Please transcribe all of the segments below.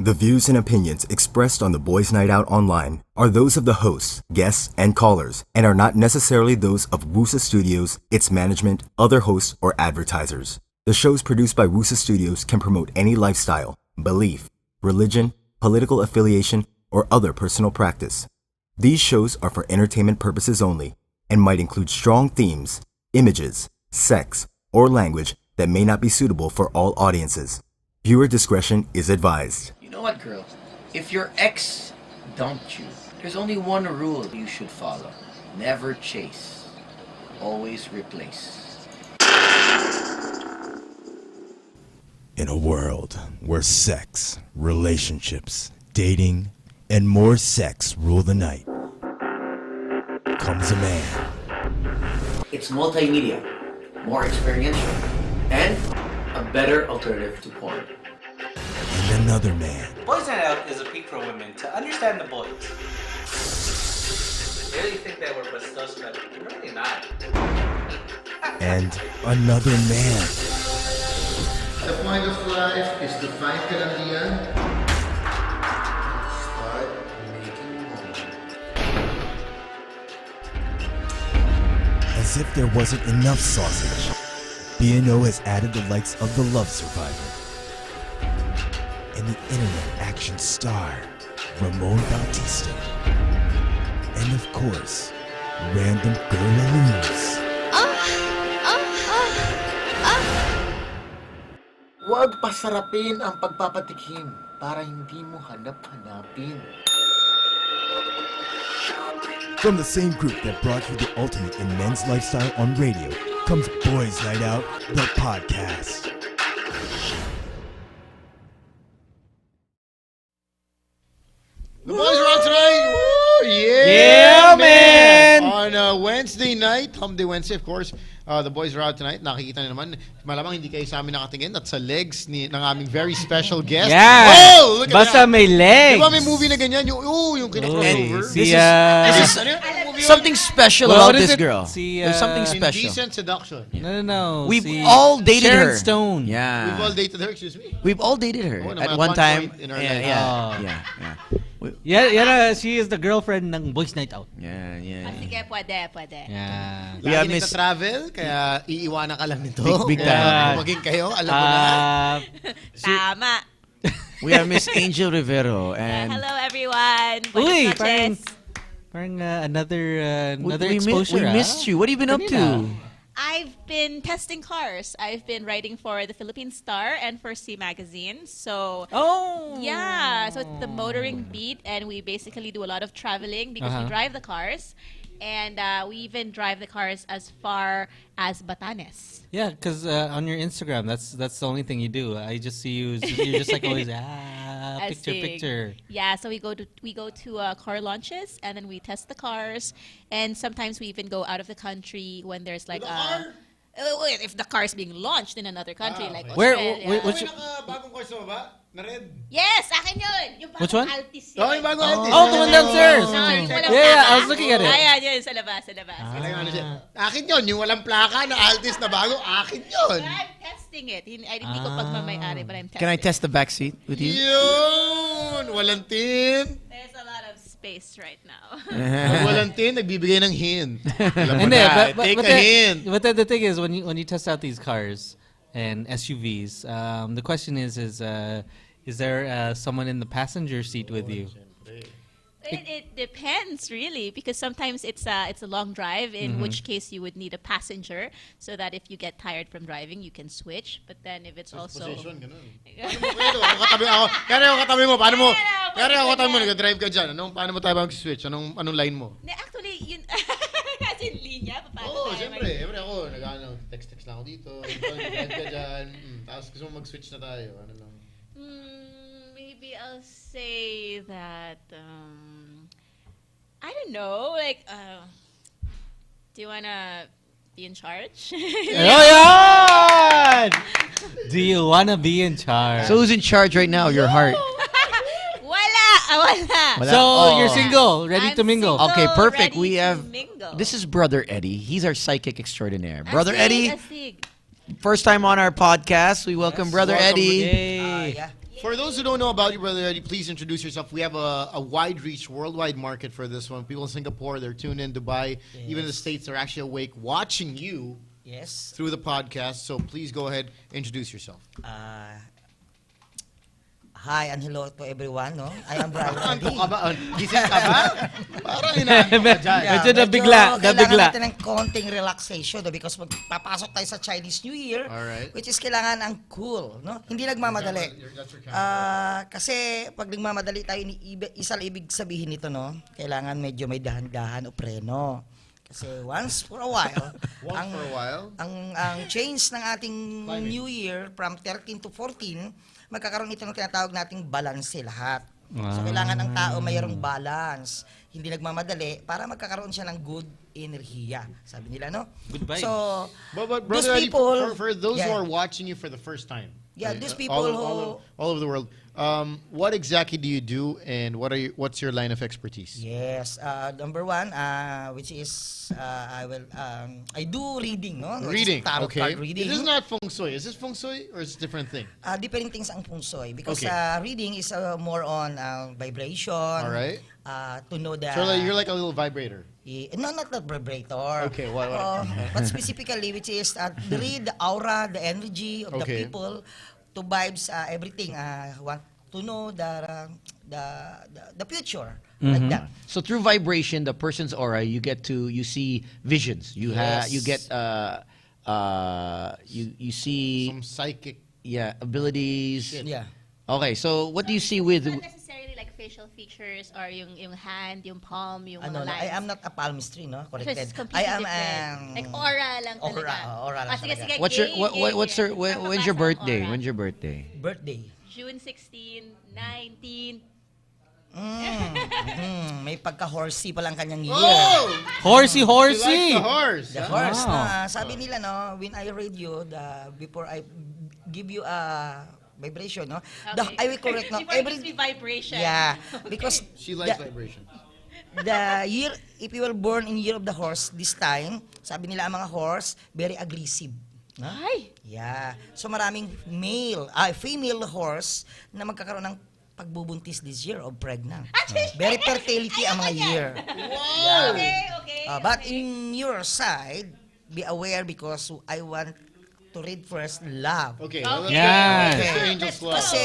The views and opinions expressed on the Boys Night Out Online are those of the hosts, guests, and callers, and are not necessarily those of Wusa Studios, its management, other hosts, or advertisers. The shows produced by Wusa Studios can promote any lifestyle, belief, religion, political affiliation, or other personal practice. These shows are for entertainment purposes only and might include strong themes, images, sex, or language that may not be suitable for all audiences. Viewer discretion is advised. You know what, girls? If your ex dumped you, there's only one rule you should follow. Never chase. Always replace. In a world where sex, relationships, dating, and more sex rule the night, comes a man. It's multimedia, more experiential, and a better alternative to porn. And another man. Boys Night Out is a peek for women to understand the boys. They really think that we're bastos, but we're really not. And another man. The point of life is to find kalandian. Start making money. As if there wasn't enough sausage, B&O has added the likes of The Love Survivor and the internet action star, Ramon Bautista. And of course, random girlaloos. Huwag pasarapin ang pagpapatikim para hindi mo hanap-hanapin. From the same group that brought you the ultimate in men's lifestyle on radio comes Boys Night Out, the podcast. The boys are out tonight! Woo! Yeah, man! On Wednesday night, Hump Day Wednesday, of course, the boys are out tonight. Nakikita niyo naman, malamang hindi kayo sa amin nakatingin at sa legs ng aming very special guest. Yeah! Oh, look at Basta that! may legs! Di ba may movie na ganyan? Yung kina-crossover? This is something special Well, about what is this it? girl. There's something special. Indecent Seduction. No. We've all dated Sharon her. Stone. Yeah. We've all dated her, excuse me. We've all dated her Oh, at at one one time. point in our Yeah, life. yeah, Oh. yeah. Yeah, she is the girlfriend ng Boys Night Out. Yeah. Sige, pwede. Yeah. We have Lagi Miss- nagta-travel, kaya iiwanan ka lang nito. Big Kaya time. maging kayo, alam mo na. Tama. We have Miss Angel Rivero and Hello, everyone. Uy, Buenas noches. parang another we exposure. missed you. What have you been up to? I've been testing cars. I've been writing for the Philippine Star and for C Magazine. So, Oh! yeah. So, it's the motoring beat, and we basically do a lot of traveling because we drive the cars. And we even drive the cars as far as Batanes. Yeah, because on your Instagram, that's the only thing you do. I just see you. You're just like always picture. Yeah, so we go to car launches, and then we test the cars, and sometimes we even go out of the country when there's like if the car is being launched in another country, like Where- Australia. which- Bagong course mo ba? Na red? Yes, akin yun. Yung Which one? Altis Oh, yung bagong Altis. Oh, the one downstairs. No, yung walang Yeah, plaka. I was looking at it. Ayan, yun, sa labas. Ano siya? Akin yun, yung walang plaka na Altis na bago, akin yun. But I'm testing it. Hindi ko pagmamayari, but I'm testing. Can I test the back seat with you? Yun! Walang tin. There's a lot of space right now. Pag walang tin, nagbibigay ng hint. Alam mo And na, take a hint. But the thing is, when you test out these cars and SUVs, the question is there someone in the passenger seat with you? It depends really, because sometimes it's a long drive, in which case you would need a passenger so that if you get tired from driving you can switch. But then if it's also Position, ganun. Pero ako katabi ako. Kaya ako katabi mo, paano mo? Kaya ako katabi mo, nag-drive ka dyan. Paano mo tayo mag-switch? Anong line mo? actually yun kasi linya paano Oo, tayo siyempre ako, text lang ako dito. Nag-drive ka dyan. Tapos gusto mo mag-switch na tayo. Ano lang? maybe I'll say that I don't know, like do you wanna be in charge? Oh, yeah! Do you wanna be in charge? So who's in charge right now? Your heart. Wala. So you're single, ready I'm to mingle. single. Okay, perfect. Ready We to have. mingle. This is Brother Eddie. He's our psychic extraordinaire. Brother Astig, Eddie, astig. first time on our podcast. We welcome Brother welcome. Eddie. Yay. For those who don't know about you, Brother Eddie, please introduce yourself. We have a wide reach, worldwide market for this one. People in Singapore, they're tuned in, Dubai, even in the States, they're actually awake watching you Yes. through the podcast. So please go ahead, introduce yourself. Hi and hello to everyone, no? I am Brother Anto Eddie. ka ba? Gising ka ba? Parang inaanto ka dyan. Medyo nabigla, Kailangan nabigla. natin ng konting relaxation no? Because magpapasok tayo sa Chinese New Year, Alright. which is kailangan ang cool, no? Hindi nagmamadali. Kasi pag nagmamadali tayo, isa lang ibig sabihin nito, no? Kailangan medyo may dahan-dahan o preno. Kasi once for a while, ang change ng ating New Year from 13 to 14, magkakaroon ito ng tinatawag nating balanse lahat. So kailangan ng tao mayroong balance, hindi nagmamadali para magkakaroon siya ng good enerhiya. Sabi nila, no? Good vibes. So, But those Brother Eddie, people, for those who yeah. are watching you for the first time, Yeah, right, those people all over the world, what exactly do you do, and what's your line of expertise? Yes, number one, which is I do reading, no? Which is Reading, tarot okay. card reading. It is not feng shui. Is this feng shui or is it a different thing? Different things ang feng shui because Okay. reading is more on vibration. All right. To know that So you're like a little vibrator. no, not the vibrator. Okay, what? But specifically, which is to read the aura, the energy of the Okay. people, to vibes everything. Want to know the future like that. So through vibration, the person's aura, you see visions. You Yes. you get you see Some psychic. abilities. Yeah. Okay, so what do you see with Not necessarily like facial features or yung hand, yung palm, yung Ano, mga lines. I am not a palmistry, no? So Corrected. it's completely I am different. Like aura lang talaga. Aura lang Sige, talaga. sige, what's your gay, what, gay, what's gay. your when's your Mapapasa ang birthday? aura. When's your birthday? Birthday. June 16, 19. May pagka-horsey pa lang kanyang year. Oh! Horsey, She horsey. likes the horse. The horse Wow. na sabi nila, no, when I read you, before I give you a vibration, no, I will correct, no, Before it gives me vibration. yeah, because She likes vibration. the year, if you were born in year of the horse this time, sabi nila ang mga horse, very aggressive. No? Ay! Yeah. So maraming female horse na magkakaroon ng pagbubuntis this year of pregnant. Very fertility ang mga year. Wow! Okay. But in your side, be aware because I want to read first love. Okay. Okay. Yeah. Let's do Okay. Angel's Love. Kasi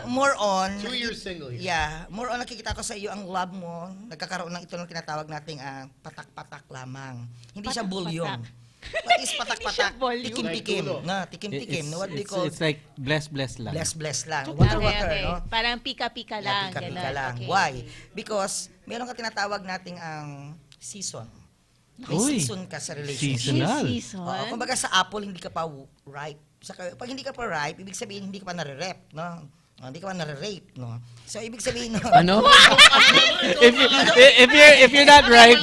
more on 2 years single here. yeah, more on nakikita ko sa iyo ang love mo, nagkakaroon ng ito ng tinatawag nating patak-patak lamang. Hindi siya bulyon. What is patak-patak? bulyon. Tikim-tikim. Like tulo. Na, tikim-tikim. What they call It's like bless lang. bless lang. Okay, Water, okay. no? Parang pika-pika lang. Pika-pika ganun. lang. Okay, Why? okay. Because meron ka tinatawag nating ang season. May Uy. season ka sa relationship. Seasonal. Season? Oo, kumbaga sa apple, hindi ka pa ripe. Pag hindi ka pa ripe, ibig sabihin hindi ka pa nare-rep, no? Hindi ka pa nare-rape, no? So, ibig sabihin, no? Ano? if you're not right,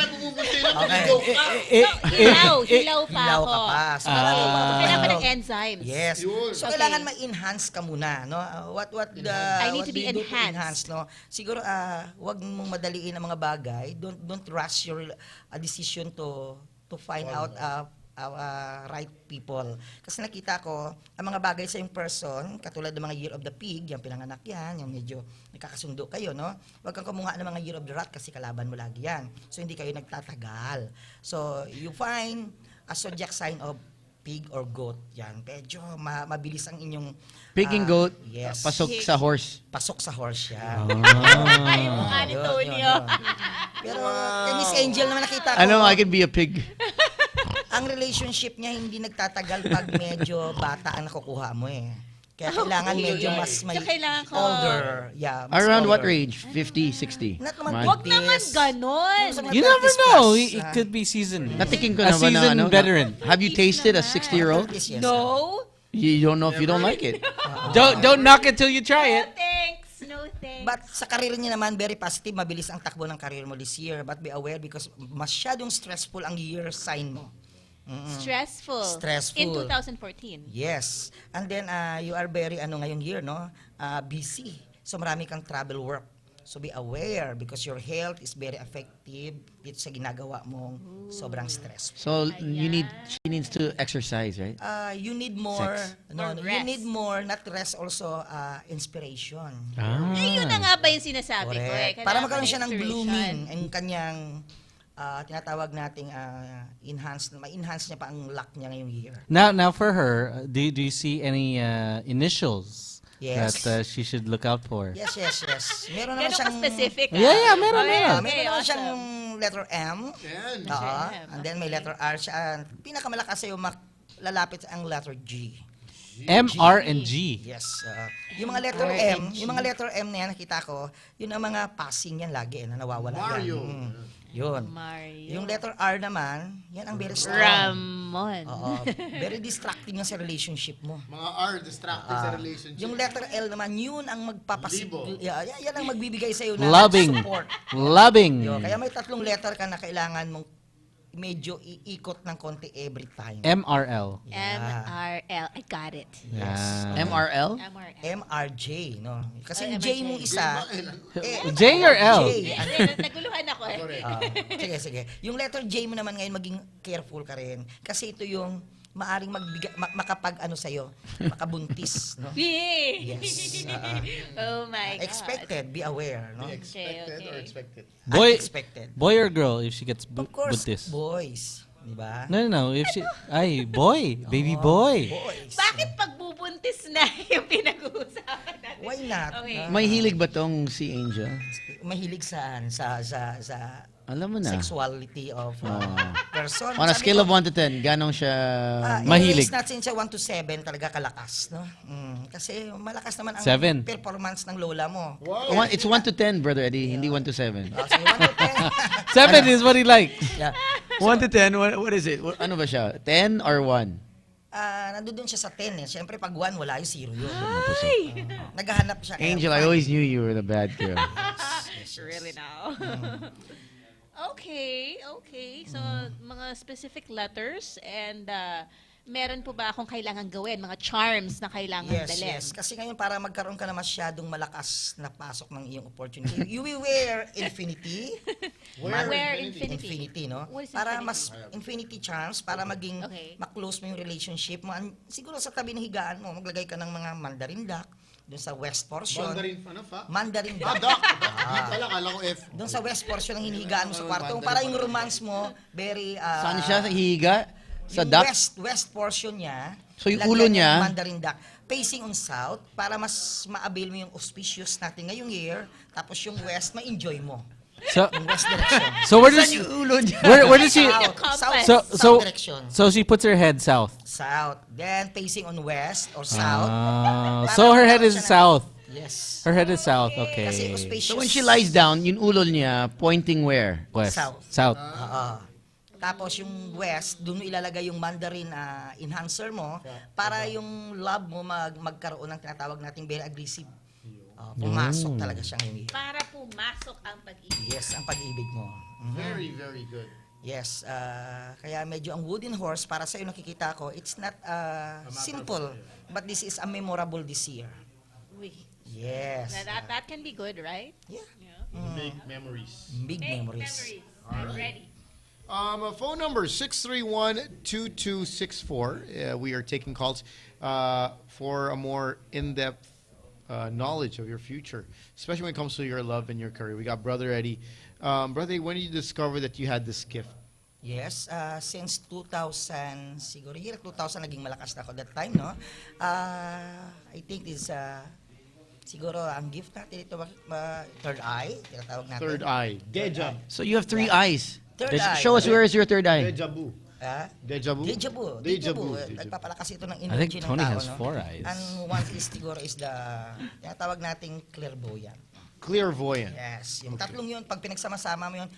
Okay. Hilaw pa Hilaw ako. ka pa. So, Kailangan pa ng enzymes. Yes. Yun. So, Okay. kailangan ma-enhance ka muna, no? I need to be do to enhanced. no? Siguro, wag mong madaliin ang mga bagay. Don't rush your decision to find out right people. Kasi nakita ko, ang mga bagay sa yung person, katulad ng mga Year of the Pig, yung pinanganak yan, yung medyo nakakasundo kayo, no? Huwag kang kumuha ng mga Year of the Rat kasi kalaban mo lagi yan. So, hindi kayo nagtatagal. So, you find a zodiac sign of pig or goat. Yan, medyo mabilis ang inyong... Pig and goat, Yes. pasok sa horse. Pasok sa horse yan. Yung mukha ni Yun, Tony. yun, yun. Pero kay Miss Angel naman nakita ko, Ano, I could be a pig. ang relationship niya hindi nagtatagal pag medyo bata ang nakukuha mo eh. Kaya kailangan medyo mas may So, kailangan ko- older. Yeah, mas Around what older. range? 50, 60? Not naman Man. Huwag naman Yes. ganon. you never 30s know. plus, It could be seasoned. Natiking ko A naman na seasoned ano. veteran. Have you tasted a 60-year-old? 30s, yes, No. You don't know if you don't like it. Don't knock it till you try No it. thanks. No thanks. But sa karir niya naman, very positive, mabilis ang takbo ng karir mo this year. But be aware because masyadong stressful ang year sign mo. Stressful. Stressful. In 2014. Yes. And then, you are very, ngayong year, no? Busy. So, marami kang travel work. So be aware because your health is very effective dito sa ginagawa mong sobrang stress. So she needs to exercise, right? You need more, Sex. More you rest. need more, not rest also, inspiration. Eh, yun na nga ba yung sinasabi ko eh. Correct. Para Kailangan magkaroon siya ng inspiration. blooming ang kanyang tinatawag nating ma-enhance niya pa ang luck niya ngayong year. Now for her, do you see any initials Yes. that she should look out for? Yes. Meron naman Ganun siyang ka-specific Yeah, meron Okay, na. okay, meron naman siyang awesome. letter M. Yan. Oo. M. And then may letter R siya. Pinakamalakas sa'yo lalapit ang letter G. M, R, and G. Yes. Yung mga letter M, yung mga letter M na yan, nakita ko, yun ang mga passing yan lagi, na nawawala Mario. yan. Yun. Mario. Yung letter R naman, yan ang very strong. Ramon. Oo. Very distracting yan sa relationship mo. Mga R, distracted sa relationship. Yung letter L naman, yun ang Libo. yan ang magbibigay sa'yo ng Loving. support. Loving. Yun. Kaya may 3 letter ka na kailangan mong medyo iikot ng konti every time. MRL. MRL. I got it. Yeah. MRL? MRL. MRJ, no? Kasi Ay, yung J MRJ. mong isa, J or L? J. Naguluhan ako eh. Sige. Yung letter J mo naman ngayon, maging careful ka rin. Kasi ito yung maaring makapag-ano sa'yo, makabuntis, no? Yay! Yes. Oh my God. Expected, be aware, no? Expected or okay. expected? Unexpected. Boy or girl if she gets Of course, buntis? boys. Di ba? No. If she, boy, baby boy. Boys. Bakit pagbubuntis na yung pinag-uusapan natin? Why not? Okay. May hilig ba tong si Angel? Mahilig saan? Sa Alam mo na. sexuality of person. On a Sabi scale ko, of 1 to 10, ganong siya Mahilig. i-raise natin sa 1 to 7 talaga kalakas, no? Kasi malakas naman ang 7. performance ng lola mo. It's 1 to 10, Brother Eddie, hindi 1 to 7. Sige, 1 to 10. 7 is what he likes. Yeah. 1 to 10, what is it? Ano ba siya? 10 or 1? Nandun siya sa 10 eh. Siyempre pag 1, wala yung 0 yun. Naghahanap siya. kaya Angel, I fine. always knew you were the bad girl. Really now. Okay. So, mga specific letters and meron po ba akong kailangan gawin? Mga charms na kailangan dalhin? Yes. Kasi ngayon para magkaroon ka na masyadong malakas na pasok ng iyong opportunity, you will wear infinity. Wear infinity. Infinity, no? What is Para infinity? mas infinity charms, para maging Okay. ma-close mo yung relationship mo. Siguro sa tabi ng higaan mo, maglagay ka ng mga mandarin duck doon sa west portion. Mandarin, ano fa? Mandarin Ah, duck. doc. Doc pala, kala ko F. Doon sa west portion ng hinihigaan mo sa kwarto. Para yung romance mo, very... Saan siya hihiga? Sa yung duck? west portion niya. So, yung lagyan ulo ng niya- Mandarin duck. Facing on south, para mas ma-avail mo yung auspicious natin ngayong year. Tapos yung west, ma-enjoy mo. So, Yung west direction. so where does where does she? Compass. So South direction. so she puts her head south. South. Then facing on west or south. So her head is Para- south. Yes. Her head is south. Kasi Okay. auspicious. So when she lies down, yung ulo niya pointing where? West. South. South. Tapos yung west, doon mo ilalagay yung Mandarin enhancer mo para yung love mo magkaroon ng tinatawag nating very aggressive. Pumasok talaga siya ngayon. Para pumasok ang pag-ibig. Yes, ang pag-ibig mo. Very, very good. Yes, kaya medyo ang wooden horse para sa iyo nakikita ko, it's not simple, but this is a memorable this year. Uy. Yes. That can be good, right? Yeah. Big memories. Big memories. I'm ready. Phone number 631-2264. We are taking calls for a more in-depth knowledge of your future, especially when it comes to your love and your career. We got Brother Eddie. Brother Eddie, when did you discover that you had this gift? Yes, since 2000, siguro year 2000 naging malakas na ako that time, no? I think this siguro ang gift natin ito third eye, tinatawag natin. Third eye. Deja. So you have 3 eyes. Third eye. Show us where is your third eye. Deja vu. Deja vu. Deja vu. Deja Deja vu. vu. Nagpapalakas ito ng I energy think ng Tony tao, has no? 4 eyes. And one is siguro is the tinatawag nating clairvoyant. Clairvoyant. Yes. Yung tatlong yun, pag pinagsama-sama mo yun,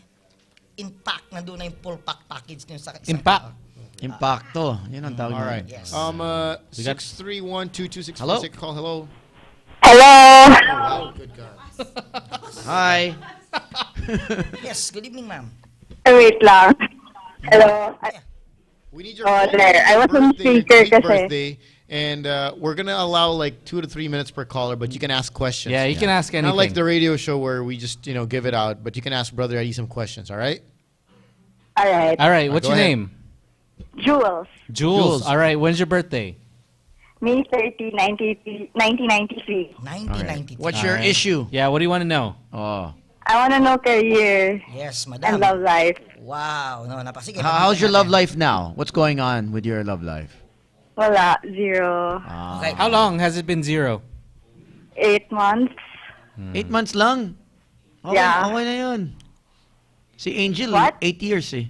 impact na doon na yung full pack package nyo sa isang Impact. tao. Impacto. Yun ang tawag All right. niya. Yes. We got- 631-2264. Hello? Take a call. Hello. Hello. Oh, wow. Good God. Hi. Yes, good evening, ma'am. Wait lang. Hello. We need your Oh, phone there. I was on birthday, speaker date, kasi. birthday, And we're gonna allow like 2 to 3 minutes per caller, but you can ask questions. Yeah, you can ask anything. Not like the radio show where we just give it out, but you can ask Brother Eddie some questions. All right? All right. All right, what's go your ahead. name? Jules, Jules. All right, when's your birthday? May 30, 1993. 1993. What's your Alright. issue? Yeah, what do you want to know? Oh. I want to know career Yes, and madam. love life. Wow. No, napasige. How's your love life now? What's going on with your love life? Wala, 0. Okay. How long has it been 0? 8 months. 8 months lang. Okay, Yeah. okay na yun. Si Angel, What? 8 years eh.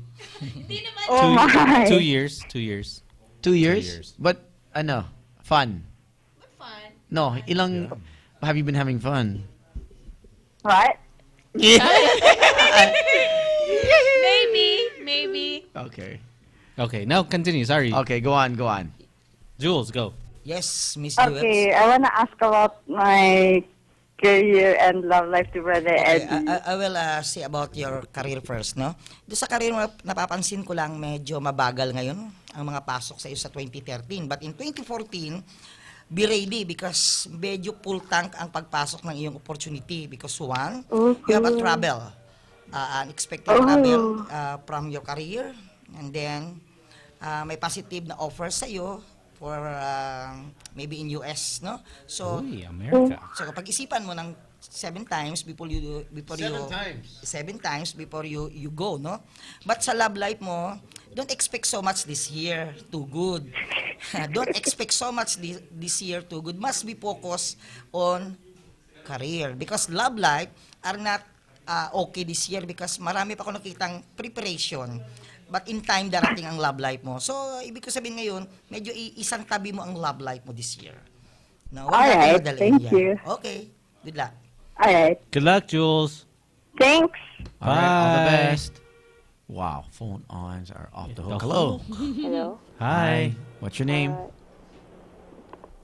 Oh my. 2 years. 2 years. 2 years? years. But, ano, fun. Fun. No, ilang, have you been having fun? What? Maybe. Okay. Okay, now continue. Sorry. Okay, go on, go on. Jules, go. Yes, Miss Okay, Jewels. I want to ask about my career and love life to Brother Okay, Eddie. I will say about your career first, no? Doon sa career mo, napapansin ko lang medyo mabagal ngayon ang mga pasok sa iyo sa 2013. But in 2014, be ready because medyo full tank ang pagpasok ng iyong opportunity because one, you have a travel, unexpected travel from your career, and then may positive na offer sa iyo for maybe in US, no? So, Uy, America. so kapag isipan mo ng 7 times before you 7 times before you go, no? But sa love life mo, don't expect so much this year too good. Don't expect so much this year too good. Must be focused on career because love life are not okay this year because marami pa ako nakitang preparation. But in time, darating ang love life mo. So, ibig ko sabihin ngayon, medyo isang tabi mo ang love life mo this year. No, wag natin Alright, madaliin thank yan. you. Okay, good luck. All right. Good luck, Jules. Thanks. All right, all the Bye. best. Wow, phone ons are off the hook. The Hello. Hello, Hi. What's your name?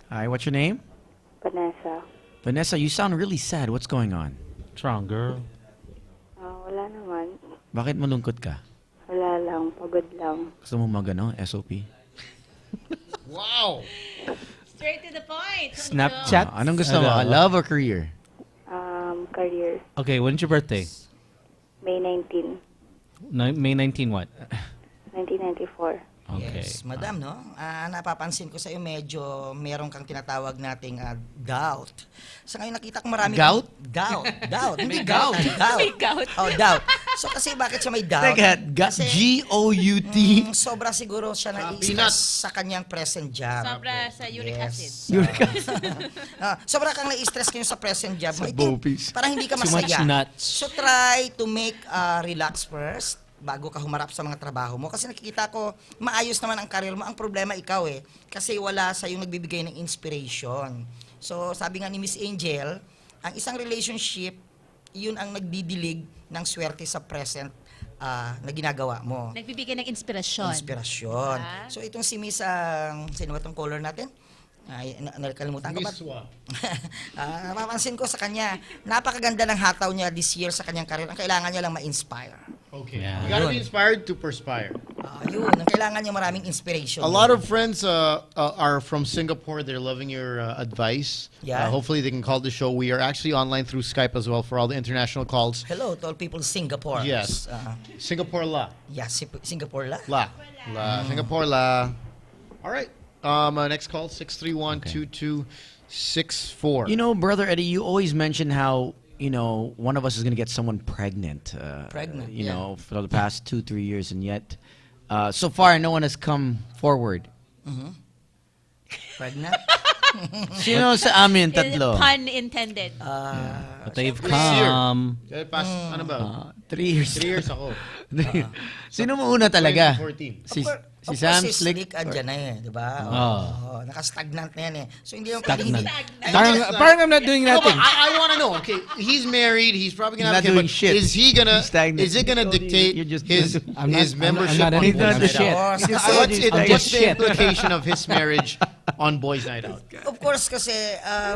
Hi, what's your name? Vanessa. Vanessa, you sound really sad. What's going on? What's wrong, girl? Wala naman. Bakit malungkot ka? Wala lang. Pagod lang. Gusto mo magano, SOP? Wow. Straight to the point. Snapchat? Anong gusto mo? Love or career? Career. Okay, when's your birthday? May 19, May 19 what? 1994. Okay. Yes, madam, no? Napapansin ko sa iyo medyo meron kang tinatawag nating doubt. Sa ngayon nakita ko marami Gout? Doubt. Hindi gout. Doubt. May gout. Oh, doubt. So kasi bakit siya may doubt? Teka, Kasi, G-O-U-T? sobra siguro siya na peanuts. sa kanyang present job. Sobra sa uric acid. Sobra kang na-stress ngayon sa present job. Sa I think, bopis. parang hindi ka Too much masaya. nuts. So try to make relax first bago ka humarap sa mga trabaho mo. Kasi nakikita ko, maayos naman ang career mo. Ang problema ikaw kasi wala sa yung nagbibigay ng inspiration. So sabi nga ni Miss Angel, ang isang relationship, yun ang nagdidilig ng swerte sa present na ginagawa mo. Nagbibigay ng inspirasyon. Inspirasyon. Ah. So itong si Miss, sino ba itong caller natin? Ay, nakalimutan ko ba? Napapansin ko sa kanya, napakaganda ng hataw niya this year sa kanyang career. Ang kailangan niya lang ma-inspire. Okay. Yeah. You gotta be inspired to perspire. Yun, ang kailangan niya maraming inspiration. A lot of friends are from Singapore. They're loving your advice. Yeah. Hopefully they can call the show. We are actually online through Skype as well for all the international calls. Hello to all people in Singapore. Yes. Singapore la. Yeah, Singapore la. La. Singapore la. All right. Next call, 631-2264. You know, Brother Eddie, you always mention how, one of us is going to get someone pregnant. Pregnant, You yeah. know, for the past 2-3 years, and yet, so far, no one has come forward. Pregnant? Sino sa amin, tatlo? Pun intended. But they've This year. come. Ano ba? 3 years. 3 years ako. Sino mo una talaga? 2014. Si Sam si Slick? andyan na di ba? Oh. Naka-stagnant na yan So hindi yung Stagnant. pwedeng Parang I'm not doing No, but nothing. I want to know. Okay, he's married. He's probably gonna He's have not a kid. doing But shit. is he gonna? He's stagnant. Is it gonna dictate You're just- his I'm not- his I'm not- I'm membership? not on anything. Night I'm Out? shit. Oh, What's I'm just the shit. implication of his marriage on boys' night out? Of course kasi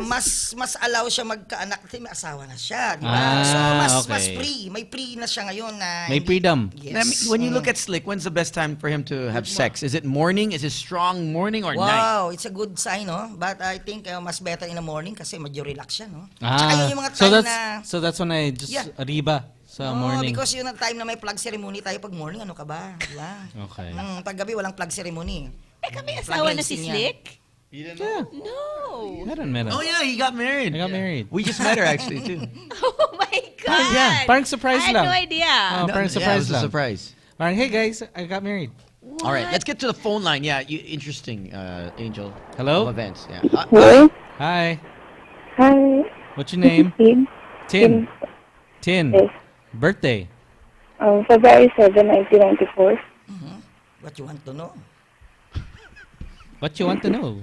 mas allow siya magkaanak kasi may asawa na siya, di ba? So mas okay. free, may free na siya ngayon na May freedom. Yes. I mean, when you look at Slick, when's the best time for him to have sex? Is it morning? Is it strong morning or night? Wow, it's a good sign, no? But I think mas better in the morning kasi medyo relax siya, no? Tsaka yun yung mga so time that's when I just Yeah. riba sa morning. Because yun ang time na may plug ceremony tayo pag morning, ano ka ba? Diba? Okay. Pag gabi, walang plug ceremony. May asawa na si Blessing yan. Slick? Yeah. No. Meron. Oh yeah, he got married. I got married. We just met her actually too. Oh my God. Yeah, parang surprise I had lang. no idea. Oh, parang Yeah, it surprise was a lang. surprise. Alright, hey guys, I got married. All right, let's get to the phone line. Yeah, interesting, Angel. Hello? Of events. Yeah. Hello? Hi. Hi. What's your name? Tin. Tin. Tin. Yes. Birthday. February 7, 1994. What you want to know? What you want to know?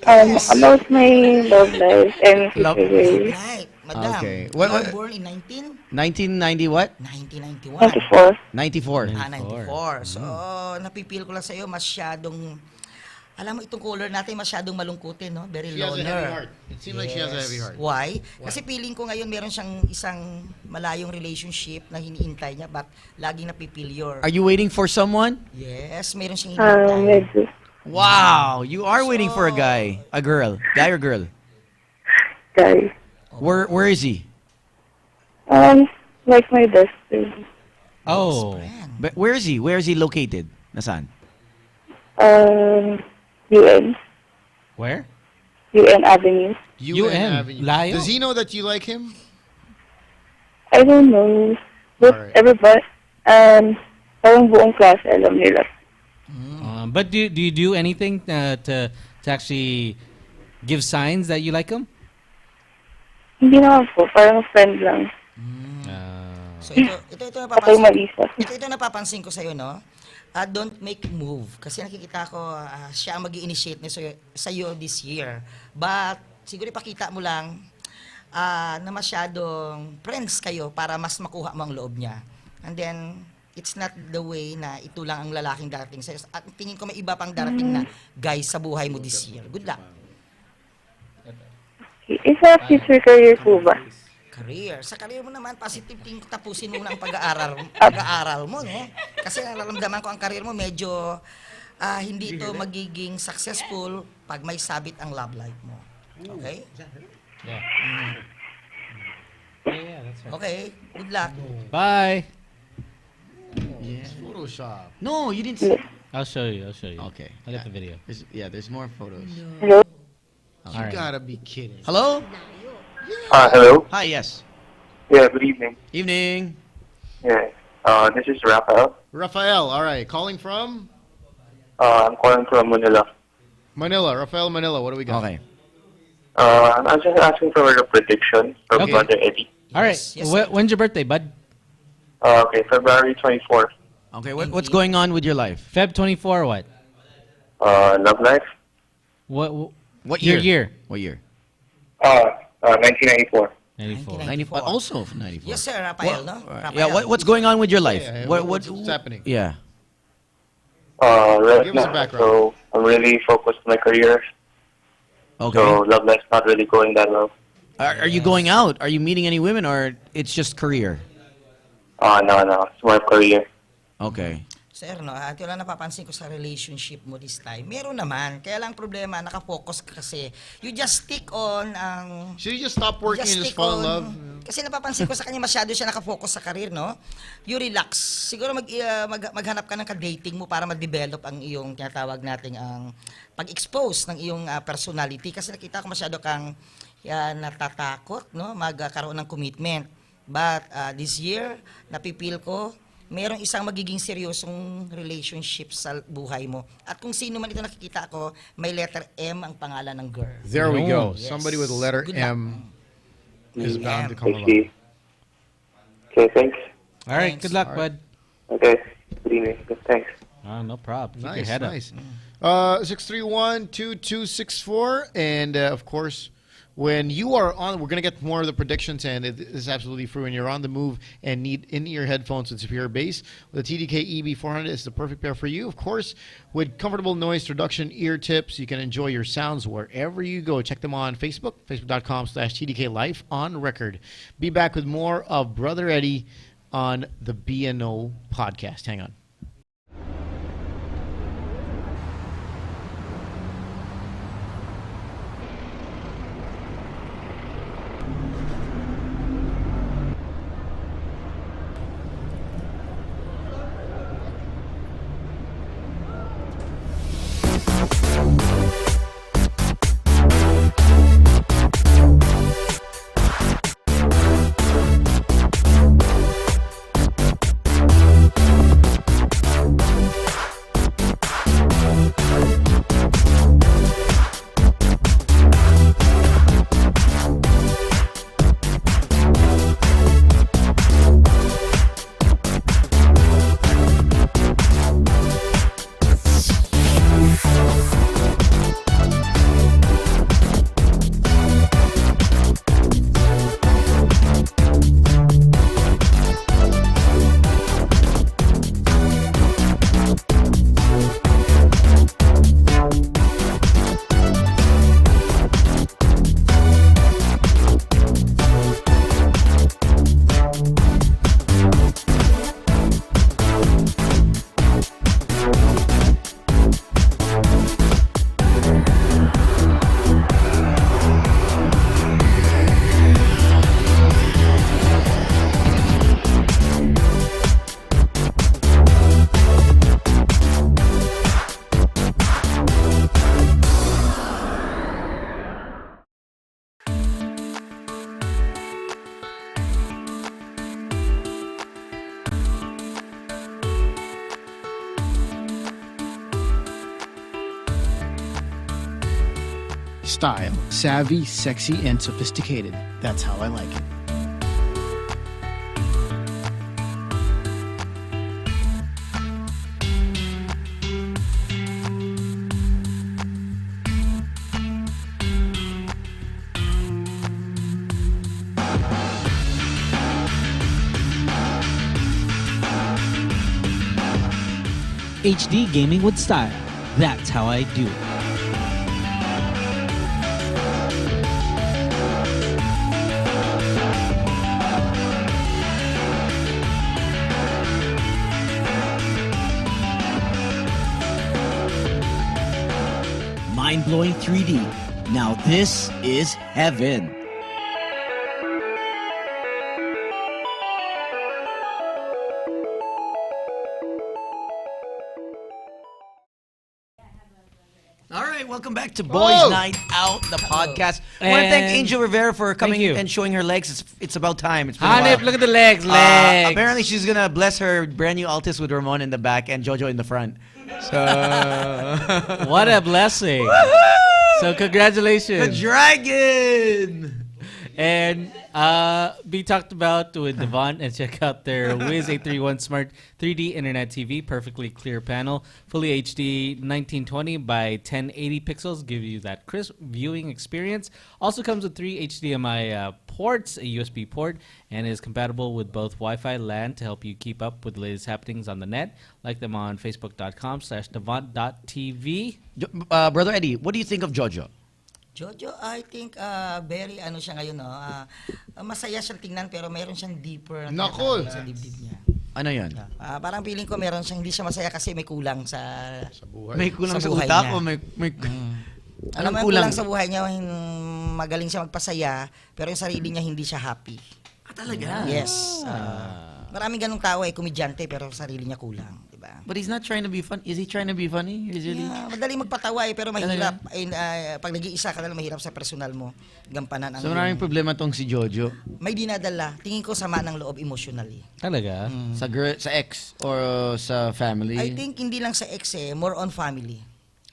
About my love life and Love- future goals. Right, madam. Okay. You What- were born in 1990 what? 1991. 94. 94. 94. So, napipil ko lang sa'yo, masyadong, alam mo, itong color natin masyadong malungkutin, no? Very She has a loner. heavy heart. It seems like she has a heavy heart. Why? Kasi feeling ko ngayon meron siyang isang malayong relationship na hiniintay niya but laging napipilyor. Are you waiting for someone? Yes, meron siyang hinihintay. Medyo. Wow, you are waiting for a guy, a girl, guy or girl. Guy. Where is he? Like my best friend. Oh. But where is he? Where is he located? Nasaan? UN. Where? UN Avenue. UN. Avenue. Layo? Does he know that you like him? I don't know. But Alright. everybody, parang buong klase alam nila. But do you do anything to actually give signs that you like him? Hindi naman po, parang friend lang. So ito Ako napapansin. Marisa. Ito napapansin ko sa iyo, no? Don't make move kasi nakikita ko siya ang magi-initiate sa iyo this year. But siguro ipakita mo lang na masyadong friends kayo para mas makuha mo ang loob niya. And then it's not the way na ito lang ang lalaking darating sa'yo. At tingin ko may iba pang darating na guys sa buhay mo this year. Good luck. Isa future career po ba? Career. Sa career mo naman, positive tingin ko tapusin mo na ang pag-aaral mo, no? Kasi nararamdaman ko ang career mo medyo hindi ito magiging successful pag may sabit ang love life mo. Okay? Yeah. Yeah, that's right. Okay. Good luck. Bye. Photoshop. No, you didn't. See. I'll show you. Okay. I got the video. There's more photos. Hello? You Alright. gotta be kidding. Hello? Hello. Hi. Yes. Yeah, good evening. Evening. Yeah, this is Rafael. Rafael, all right. Calling from I'm calling from Manila. Manila. Rafael, Manila. What do we got? Okay. I'm just asking for a prediction for Okay. Brother Eddie. All right. Yes, When's your birthday, bud? Okay, February 24th. Okay. What's going on with your life? Feb 24. What? Love life. What Your year? year? What year? 1994. 94. 94. Also 94. Yes, sir, Rafael, no? Yeah. What's going on with your life? Yeah, What's happening? Yeah. Right Give us a now, background. so I'm really focused on my career. Okay. So love life's not really going that well. Are you going out? Are you meeting any women, or it's just career? No, it's more career. Okay. Sir, no, at wala napapansin ko sa relationship mo this time. Meron naman. Kaya lang problema, nakafocus ka kasi. You just stick on ang... Should you just stop working and just stick fall in love? Kasi napapansin ko sa kanya masyado siya nakafocus sa career, no? You relax. Siguro maghanap ka ng ka-dating mo para ma-develop ang iyong tinatawag nating ang pag-expose ng iyong personality. Kasi nakita ko masyado kang natatakot, no? Magkaroon ng commitment. But this year, napipil ko, merong isang magiging seryosong relationship sa buhay mo. At kung sino man ito nakikita ko, may letter M ang pangalan ng girl. There we go. Yes. Somebody with a letter Good luck. M is bound to I come along. see. Okay, thanks. All right. Thanks. Good luck, All right. bud. Okay, good evening. Good, thanks. No problem. Keep your Nice, head up. nice. 631-2264. And, of course, when you are on, we're going to get more of the predictions, and it is absolutely true. When you're on the move and need in-ear headphones with superior bass, the TDK EB400 is the perfect pair for you. Of course, with comfortable noise reduction ear tips, you can enjoy your sounds wherever you go. Check them on Facebook, facebook.com/TDK Life on Record. Be back with more of Brother Eddie on the BNO podcast. Hang on. Style, savvy, sexy, and sophisticated. That's how I like it. HD gaming with style. That's how I do it. Mind-blowing 3D. Now this is heaven. All right, welcome back to Boys Night Out, the podcast. I want to thank Angel Rivera for coming and showing her legs. It's about time. It's been a while. Hanif, look at the legs. Apparently, she's going to bless her brand new Altis with Ramon in the back and Jojo in the front. So, what a blessing. So congratulations. The dragon. And be talked about with Devon, and check out their Wiz 831 Smart 3D Internet TV, perfectly clear panel, fully HD 1920 by 1080 pixels, give you that crisp viewing experience. Also comes with 3 HDMI ports, a USB port, and is compatible with both Wi-Fi LAN to help you keep up with the latest happenings on the net. Like them on facebook.com/devant.tv. Brother Eddie, what do you think of Jojo? Jojo, I think very ano siya ngayon, no? Masaya siyang tingnan pero meron siyang deeper na sa dibdib niya. Ano yan? Parang feeling ko meron siyang hindi siya masaya kasi may kulang sa buhay. May kulang sa buhay utak niya. o may Alam mo, kulang sa buhay niya, magaling siya magpasaya pero yung sarili niya hindi siya happy. Talaga? Yes. Maraming ganung tao komedyante pero sarili niya kulang, di ba? But he's not trying to be fun. Is he trying to be funny usually? Yeah, madali magpatawa pero mahirap. Pag nag-iisa ka na mahirap sa personal mo gampanan ang. So maraming problema tong si Jojo. May dinadala. Tingin ko sama ng loob emotionally. Talaga? Sa ex or sa family? I think hindi lang sa ex more on family.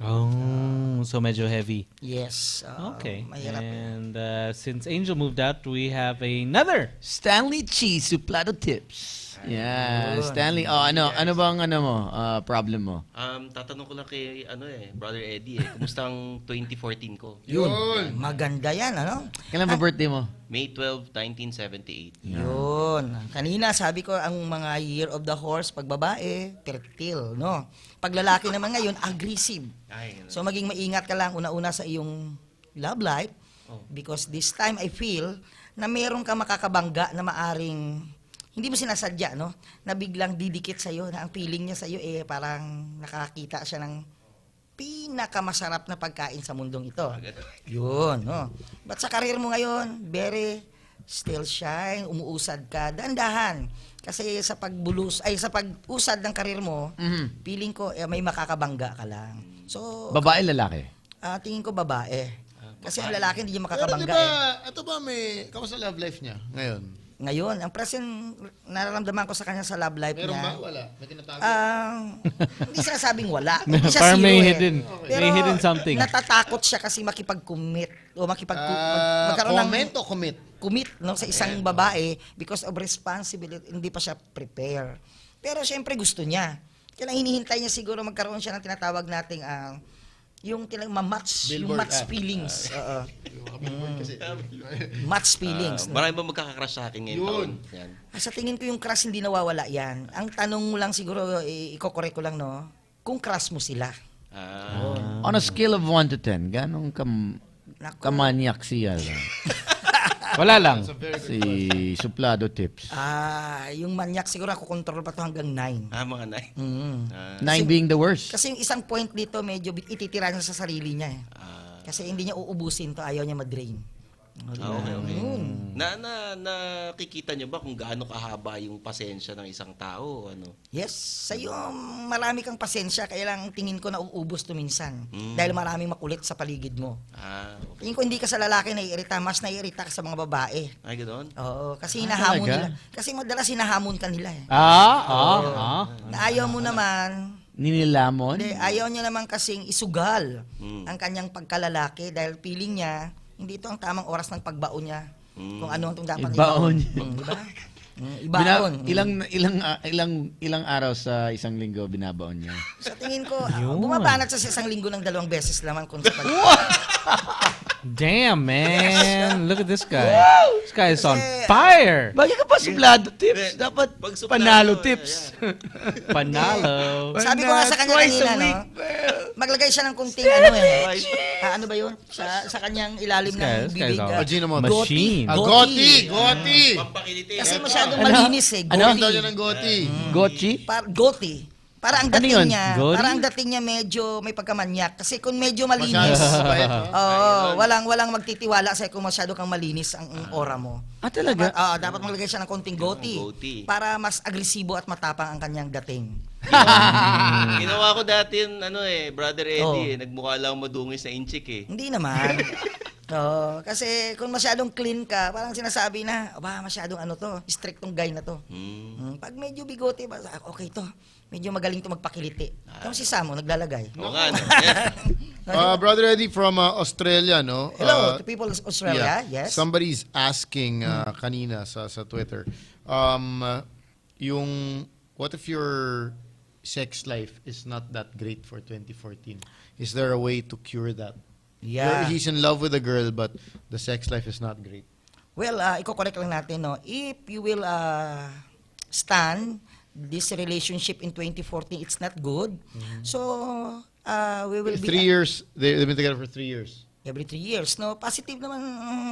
Oh. so medyo heavy. Yes. Okay. Mahirap. And since Angel moved out, we have another Stanley Chi Suplado Tips. Yeah, Yun. Stanley. Oh, ano bang problem mo? Tatanong ko lang kay Brother Eddie kumusta ang 2014 ko? Yun. Maganda yan, ano? Kailan ba birthday mo? May 12, 1978. Yun. Kanina sabi ko ang mga year of the horse pag babae, fertile, no? Pag lalaki naman ngayon, aggressive. So maging maingat ka lang una-una sa iyong love life because this time I feel na meron ka makakabangga na maaring hindi mo sinasadya, no? Na biglang didikit sa'yo, na ang feeling niya sa'yo parang nakakita siya ng pinakamasarap na pagkain sa mundong ito. Yun, no? But sa karir mo ngayon, very still shine, umuusad ka, dahan-dahan. Kasi sa sa pag-usad ng karir mo, feeling ko may makakabangga ka lang. So, babae, lalaki? Tingin ko babae. Kasi ang lalaki hindi niya makakabangga. Pero ito ba kamusta love life niya ngayon? Ngayon, ang present nararamdaman ko sa kanya sa love life Meron niya. ba? Wala? May tinatago? Hindi sinasabing wala. Hindi siya Parang zero may eh. hidden. Pero May hidden something. natatakot siya kasi makipag-commit o magkaroon comment o commit? Commit no, sa isang babae because of responsibility. Hindi pa siya prepare. Pero syempre gusto niya. Kaya hinihintay niya siguro magkaroon siya ng tinatawag nating yung match feelings. Match feelings. Marami ba magkakakrush sa akin ngayon? Yan. Sa tingin ko yung crush hindi nawawala yan. Ang tanong mo lang siguro, i-correct ko lang, no? Kung crush mo sila. On a scale of 1 to 10, ganong kamanyak siya? Wala lang. Si Suplado Tips. Yung manyak siguro ako control pa to hanggang 9. Mga 9. 9 being the worst. Kasi yung isang point dito medyo ititira niya sa sarili niya eh. Kasi hindi niya uubusin to, ayaw niya ma-drain. Okay. Nakikita niyo ba kung gaano kahaba yung pasensya ng isang tao? Yes, sa'yo marami kang pasensya, kaya lang tingin ko na uubos to minsan. Dahil maraming makulit sa paligid mo. Okay. Tingin ko hindi ka sa lalaki naiirita, mas naiirita ka sa mga babae. Ay, ganoon? Oo, kasi hinahamon nila. Kasi madalas hinahamon ka nila eh. Na ayaw mo naman. Ninilamon? Hindi, ayaw niya naman kasing isugal ang kanyang pagkalalaki dahil feeling niya, hindi ito ang tamang oras ng pagbaon niya. Kung ano ang dapat ibaon. Diba? Ibaon. Ilang araw sa isang linggo binabaon niya? Sa tingin ko, bumabanat sa isang linggo ng 2 beses naman kung sa Damn, man. Look at this guy. This guy is on fire. Bakit ka pa Suplado Tips? Dapat panalo tips. Panalo. Sabi ko nga sa kanya kanina, no? Maglagay siya ng kunting ano ba yun? Sa kanyang ilalim ng bibig. Machine. Goti! Kasi masyadong malinis eh. Goti daw niya ng goti. Gotchi? Goti. Para ang dating Goti? niya medyo may pagkamanyak. Kasi kung medyo malinis, walang magtitiwala sa'yo kung masyado kang malinis ang aura mo. Talaga? Dapat maglagay siya ng konting goti para mas agresibo at matapang ang kanyang dating. Ginawa ko dati Brother Eddie, nagmukha lang madungis na inchik eh. Hindi naman. Kasi kung masyadong clean ka, parang sinasabi na, masyadong strict tong guy na to. Pag medyo bigote, okay to. Medyo magaling to magpakiliti. Kung si Samo, naglalagay. Oo nga, Brother Eddie from Australia, no? Hello to people of Australia, yes. Somebody's asking kanina sa Twitter, what if your sex life is not that great for 2014? Is there a way to cure that? Yeah. He's in love with a girl, but the sex life is not great. Well, i-correct lang natin, no? If you will stand this relationship in 2014, it's not good. So, we will 3 years, they've been together for 3 years. Every 3 years, no? Positive naman,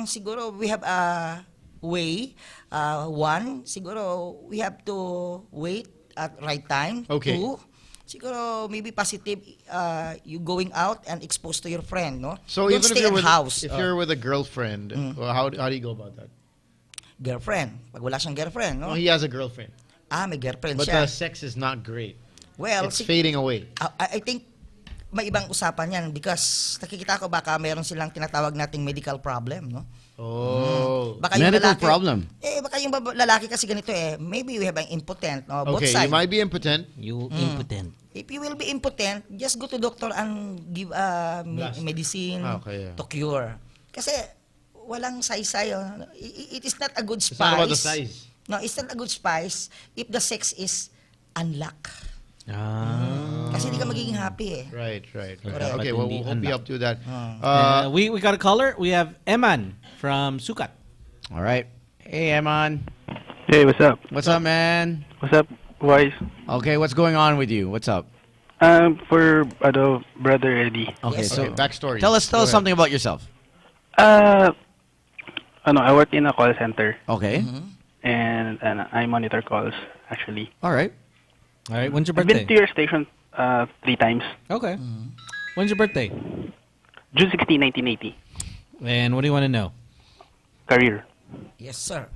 siguro, we have a way. One, siguro, we have to wait at right time. Okay. 2, siguro, maybe positive, you going out and exposed to your friend, no? So don't even stay at house. If you're with a girlfriend, how do you go about that? Girlfriend. Pag wala siyang girlfriend, no? No, he has a girlfriend. May girlfriend But siya. the sex is not great. Well, it's fading away. I think may ibang usapan yan because nakikita ko baka meron silang tinatawag nating medical problem, no? Baka yung medical lalaki, problem. Baka yung lalaki kasi ganito maybe we have an impotent, no? Both Okay, sides. you might be impotent. Impotent. If you will be impotent, just go to doctor and give medicine to cure. Kasi walang saysay. It is not a good spice. It's not about the size. No, it's not a good spice if the sex is unlock. Kasi hindi ka magiging happy Right. Correct. Okay, well, we'll hope you up to that. We got a caller. We have Eman from Sukat. All right. Hey, Eman. Hey, what's up? What's up, man? What's up, Wise? Okay, what's going on with you? What's up? For Brother Eddie. Okay, so backstory. Tell us something about yourself. I work in a call center. Okay. And I monitor calls, actually. All right. When's your I've birthday? been to your station 3 times. Okay. When's your birthday? June 16, 1980. And what do you want to know? Career. Yes, sir.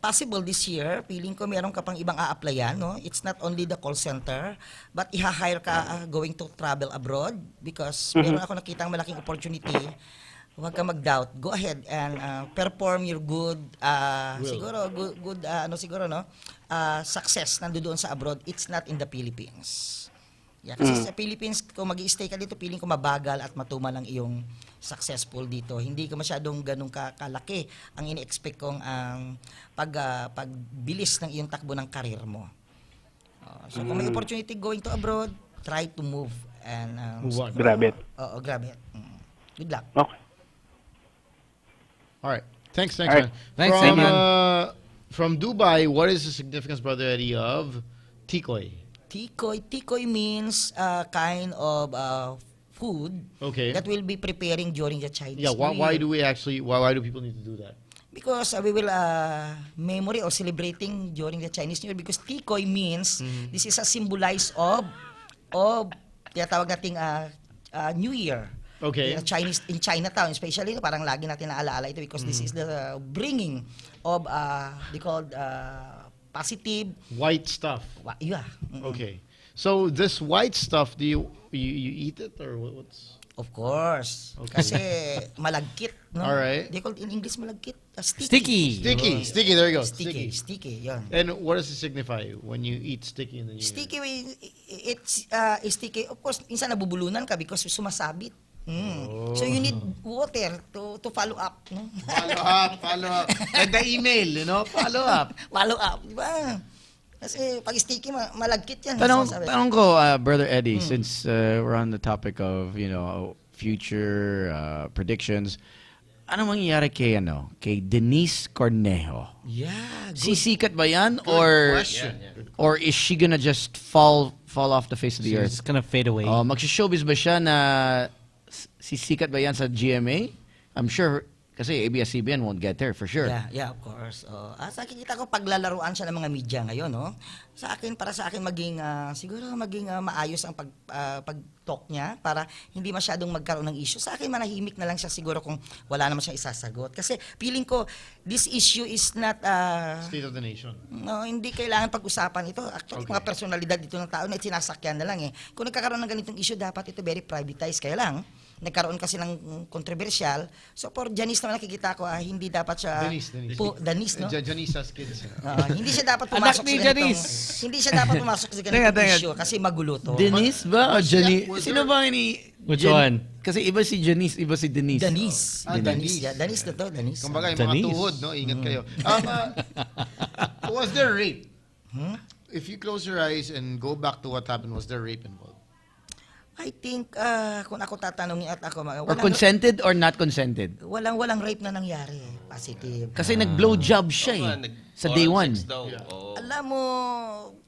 Possible this year, feeling ko meron ka pang ibang a-applyan, no? It's not only the call center, but i-hire ka going to travel abroad because meron ako nakitang malaking opportunity. Huwag ka mag-doubt. Go ahead and perform your good, success nandoon sa abroad. It's not in the Philippines. Yeah, kasi sa Philippines, kung mag-i-stay ka dito, feeling ko mabagal at matumal ang iyong successful dito. Hindi ka masyadong ganun kalaki ang ini-expect kong pagbilis ng iyong takbo ng karir mo. So kung may opportunity going to abroad, try to move and grab it. Grab it. Good luck. Okay. All right. Thanks, All right. man. Thanks, man. From Dubai, what is the significance, Brother Eddie, of tikoy? Tikoy means kind of food that will be preparing during the Chinese New Year. Why do people need to do that? Because we will memory or celebrating during the Chinese New Year because tikoy means this is a symbolize of tinatawag nating New Year. Okay. In Chinatown, especially, parang lagi natin naalaala ito because this is the bringing of they called positive white stuff. Yeah. Okay. So this white stuff, do you eat it or what's? Of course. Okay. Kasi malagkit, no? All right. They call it in English malagkit. Sticky. There you go. Sticky. Yan. And what does it signify when you eat sticky in the New Year? Sticky, it's sticky. Of course, minsan nabubulunan ka because sumasabit. So you need water to follow up, no? Follow up. Like the email, follow up. Di ba? Kasi pag sticky, malagkit yan. Tanong ko, Brother Eddie, since we're on the topic of, future predictions, ano mangyayari kay Denise Cornejo? Yeah. Sisikat ba yan? Or is she gonna just fall off the face of the earth? She's gonna fade away. Mag-showbiz ba siya na sisikat ba yan sa GMA? I'm sure, kasi ABS-CBN won't get there for sure. Yeah, of course. Sa kikita ko, paglalaruan siya ng mga media ngayon, no? Para sa akin, siguro maging maayos ang pag-talk niya para hindi masyadong magkaroon ng issue. Sa akin, manahimik na lang siya siguro kung wala naman siyang isasagot. Kasi feeling ko, this issue is not... State of the nation. No, hindi kailangan pag-usapan ito. Actually, mga personalidad dito ng tao na sinasakyan na lang eh. Kung nagkakaroon ng ganitong issue, dapat ito very privatized. Kaya lang, nagkaroon kasi ng controversial. So for Janice naman nakikita ko, hindi dapat siya... Denise, no? Janice's kids. Hindi siya dapat pumasok sa ganitong... Hindi siya dapat pumasok sa ganitong issue kasi magulo to. Denise ba o Janice? Sino ba Which one? Kasi iba si Janice, iba si Denise. Denise. Denise na to, Denise. Kumbaga yung mga tuhod, no? Ingat kayo. Was there rape? If you close your eyes and go back to what happened, was there rape involved? I think, kung ako tatanungin at ako... Or consented or not consented? Walang rape na nangyari. Positive. Kasi nag-blow job siya sa day one. Alam mo,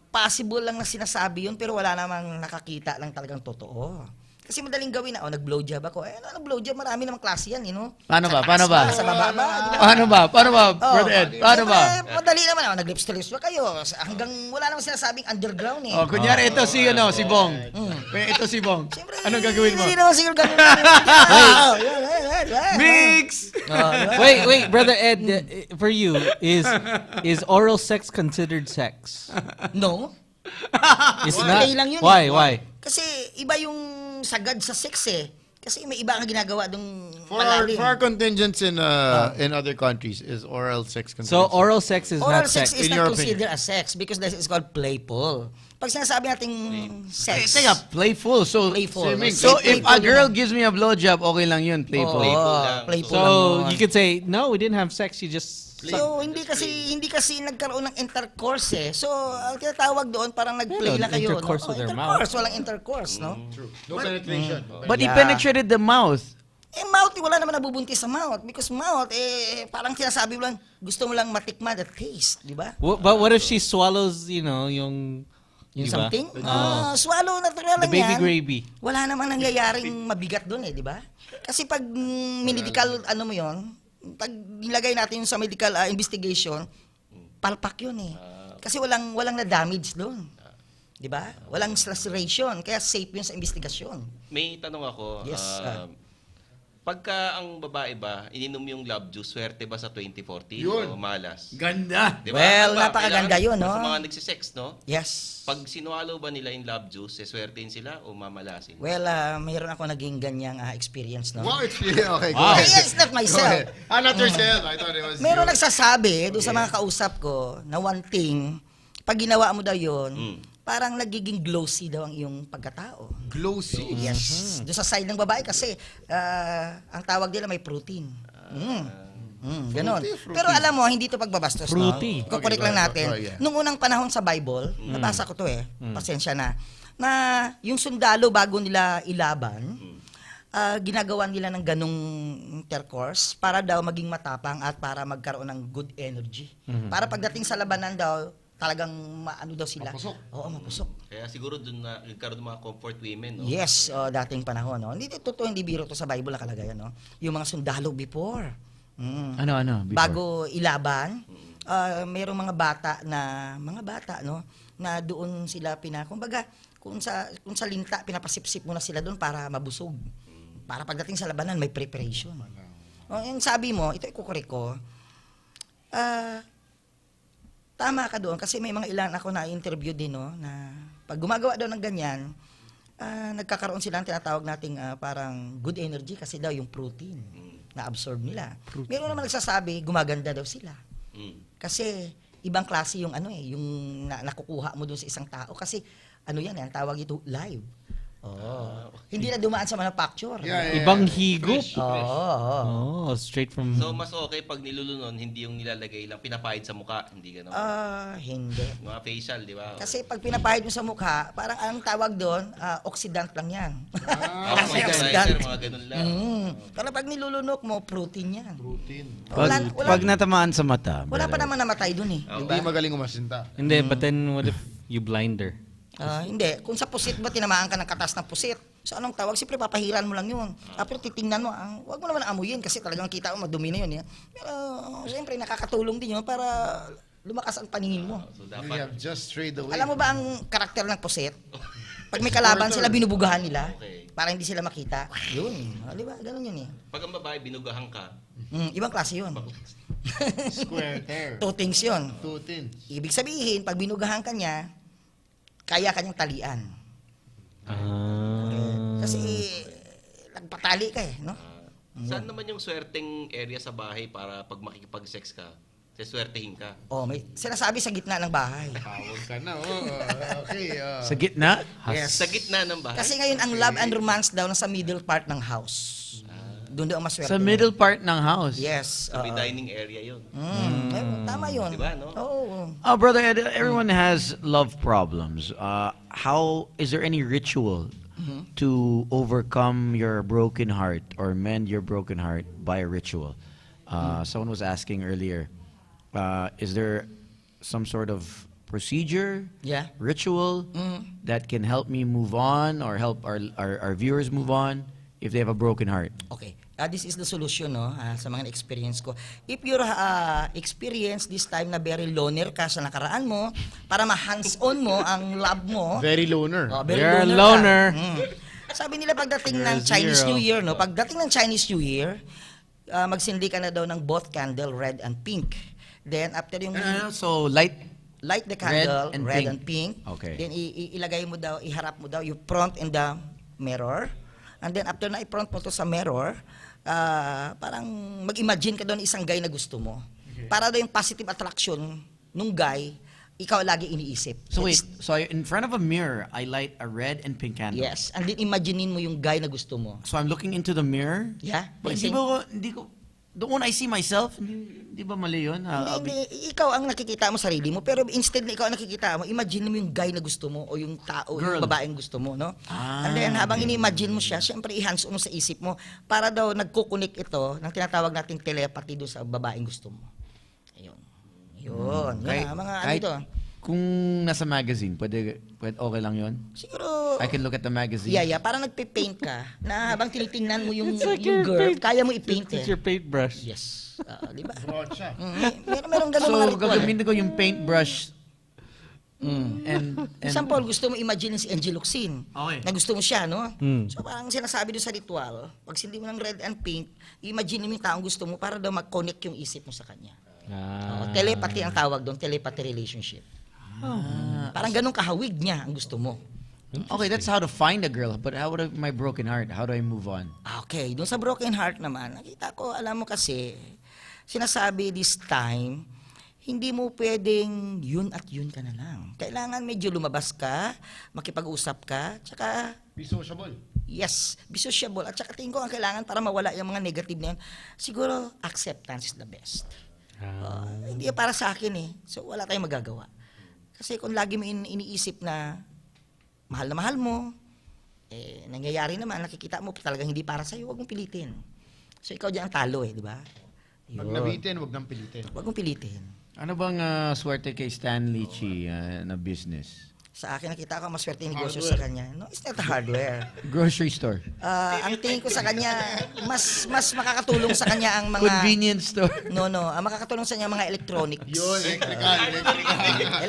possible lang na sinasabi yun pero wala namang nakakita lang talagang totoo. Kasi madaling gawin na, nag-blowjob ako. Nag-blowjob, marami namang klase yan, Paano ba? Sa baba ba? Paano ba, Brother Ed? Paano ba? Madali naman, nag-lips-to-lips ba kayo? Hanggang wala namang sinasabing underground eh. Kunyari, ito si Bong. Ito si Bong. Anong gagawin mo? Hindi naman siguro ganun. Mix! Wait, Brother Ed, for you, is oral sex considered sex? No. It's Play not. lang yun. Why? Kasi iba yung sagad sa sex eh. Kasi may iba ang ginagawa dong For our contingents in other countries, is oral sex considered? So oral sex is Oral not sex sex. is In not your considered as sex because this is called playful. Pag sinasabi nating sex, Teka, playful. So, Playful. so if a Playful girl yun. gives me a blowjob, okay lang yun, playful. Playful So lang yun. you could say no, we didn't have sex. You just So hindi kasi nagkaroon ng intercourse eh. So ang tinatawag doon parang nag-play Yeah, lang kayo, intercourse with their intercourse, walang intercourse, no? True. No penetration. But he penetrated the mouth. Mouth, wala naman nabubuntis sa mouth because mouth parang sinasabi mo lang gusto mo lang matikman the taste, di ba? But what if she swallows, yung Yung diba? something? Swallow natural The lang baby yan. gravy. Wala namang nangyayaring mabigat doon di ba? Kasi pag medical, mo yon, pag nilagay natin yun sa medical investigation, palpak yun Kasi walang na-damage doon. Di ba? Walang laceration, kaya safe yun sa investigasyon. May tanong ako. Yes. Pagka ang babae ba, ininom yung love juice, swerte ba sa 2014 Yun. o malas? Ganda. Diba? Well, Diba? napakaganda Kailangan yun, no? Sa mga nagsisex, no? Yes. Pag sinwalo ba nila yung love juice, swertein sila o mamalasin? Well, mayroon ako naging ganyang experience, no? Wow, it's really okay. Go Wow. ahead. It's not Go myself. ahead. Not yourself. I thought it was Meron you. nagsasabi doon sa mga kausap ko na one thing, pag ginawa mo daw yun, parang nagiging glossy daw ang iyong pagkatao. Glossy. Yes. Doon sa side ng babae kasi ang tawag nila may protein. Ganon. Pero alam mo, hindi ito pagbabastos. Fruity. No? Kukurik Okay, lang go natin. ahead. Yeah. Nung unang panahon sa Bible, nabasa ko to pasensya na yung sundalo bago nila ilaban, ginagawa nila ng ganong intercourse para daw maging matapang at para magkaroon ng good energy. Para pagdating sa labanan daw, talagang maano daw sila. Mapusok. Oo, mapusok. Kaya siguro doon na nagkaroon ng mga comfort women, no? Yes, dating panahon. No? Hindi totoo, hindi biro to sa Bible nakalagay. No? Yung mga sundalo before. Ano? Before? Bago ilaban, mayroong mga bata, no? Na doon sila kumbaga, kung sa linta, pinapasipsip muna sila doon para mabusog. Para pagdating sa labanan, may preparation. Yung sabi mo, ito ikukorek ko, tama ka doon kasi may mga ilan ako na-interview din, no, na pag gumagawa daw ng ganyan, nagkakaroon sila ng tinatawag nating parang good energy kasi daw yung protein na absorb nila. Meron naman nagsasabi, gumaganda daw sila. Kasi ibang klase yung yung nakukuha mo doon sa isang tao kasi yan, ang tawag ito live. Hindi na dumaan sa manufacture. Ibang higop. Straight from... So, mas okay pag nilulunon, hindi yung nilalagay lang, pinapahid sa mukha, hindi gano'n? Hindi. Mga facial, di ba? Kasi pag pinapahid mo sa mukha, parang ang tawag doon, oxidant lang yan. Moisturizer, mga ganun lang. Pero pag nilulunok mo, protein yan. Protein. Pag natamaan sa mata. Wala pa brother. naman namatay doon Hindi magaling umasinta. Hindi, but then what if you blind her? Hindi. Kung sa pusit ba, tinamaan ka ng katas ng pusit. So anong tawag? Siyempre, papahiran mo lang yun. Pero titingnan mo, huwag mo naman amuyin kasi talagang kita mo, madumi na yun. Pero siyempre, nakakatulong din yun para lumakas ang paningin mo. So, You have just strayed away. Alam mo ba ang karakter ng pusit? Pag may kalaban sila, binubugahan nila para hindi sila makita. Yun. Di ba? Ganun yun Pag ang babae, binugahan ka, ibang klase yun. Square hair. Two things yun. Two things. Ibig sabihin, pag binugahan ka niya, kaya kanyang talian. Kasi nagpatali ka no? Saan naman yung swerteng area sa bahay para pag makikipag-sex ka, swertehin ka? May sinasabi sa gitna ng bahay. Tawag ka na. Okay. Sa gitna? Yes. Sa gitna ng bahay? Kasi ngayon, ang love and romance daw nasa middle part ng house. Doon daw ang maswerte. Sa middle part ng house? Yes. Sa may dining area yun. Tama yun. Diba, no? Brother Ed, everyone has love problems. How is there any ritual to overcome your broken heart or mend your broken heart by a ritual? Someone was asking earlier, is there some sort of procedure, ritual that can help me move on or help our viewers move on if they have a broken heart? Okay. This is the solution, no, sa mga experience ko. If you're experience this time na very loner ka sa nakaraan mo, para ma-hands-on mo ang love mo. Very loner. You're a loner. Sabi nila pagdating ng Chinese New Year, no, pagdating ng Chinese New Year, magsindi ka na daw ng both candle, red and pink. Then after yung... So light light the candle, and red pink. and pink. Okay. Then ilagay mo daw, iharap mo daw yung front and the mirror. And then after na i-front mo to sa mirror, parang mag-imagine ka doon isang guy na gusto mo. Para daw yung positive attraction nung guy, ikaw lagi iniisip. So wait, so in front of a mirror, I light a red and pink candle. Yes, and then imaginein mo yung guy na gusto mo. So I'm looking into the mirror? Yeah. But hindi ko, the one I see myself, hindi ba mali yun? Hindi, ikaw ang nakikita mo sarili mo, pero instead na ikaw ang nakikita mo, imagine mo yung guy na gusto mo o yung tao, Girl. yung babaeng gusto mo, no? And then habang ini-imagine mo siya, syempre i-hands on mo sa isip mo para daw nagkukunik ito ng tinatawag nating telepathy doon sa babaeng gusto mo. Ayun. Yun. Yan, mga ano ito. Kung nasa magazine, pwede okay lang yun? Siguro, I can look at the magazine? yeah, parang nagpe-paint ka na habang tinitingnan mo yung, It's like yung your girl, paint- kaya mo i-paint It's eh. your paintbrush. Yes. Di ba? Brocha. Meron ganun mga So, ritual. gagamitin ko yung paintbrush and Example, gusto mo imagine si Angie Locsin. Okay. Na gusto mo siya, no? Mm. So parang sinasabi doon sa ritual, pag sindi mo ng red and pink, imagine mo yung taong gusto mo para daw mag-connect yung isip mo sa kanya. Telepathy ang tawag doon, telepathy relationship. Parang ganun kahawig niya ang gusto mo. Okay, that's how to find a girl. But how would my broken heart? How do I move on? Okay, doon sa broken heart naman, nakita ko, alam mo kasi, sinasabi this time, hindi mo pwedeng yun at yun ka na lang. Kailangan medyo lumabas ka, makipag-usap ka, tsaka Be sociable. yes, be sociable. At saka tingin ko ang kailangan para mawala yung mga negative na yun, siguro acceptance is the best. Hindi para sa akin eh. So wala tayong magagawa. Kasi kung lagi mo iniisip na mahal mo, nangyayari naman, nakikita mo talagang hindi para sa'yo, huwag mong pilitin. So ikaw dyan ang talo eh, di ba? Pag nabitin, huwag nang pilitin. Huwag mong pilitin. Ano bang swerte kay Stanley Chi na business? Sa akin nakita ko maswerte yung negosyo sa kanya. No, it's not hardware. Grocery store. Ang tingin ko sa kanya, mas makakatulong sa kanya ang mga Convenience store. No, ang makakatulong sa kanya mga electronics. Yun, electrical.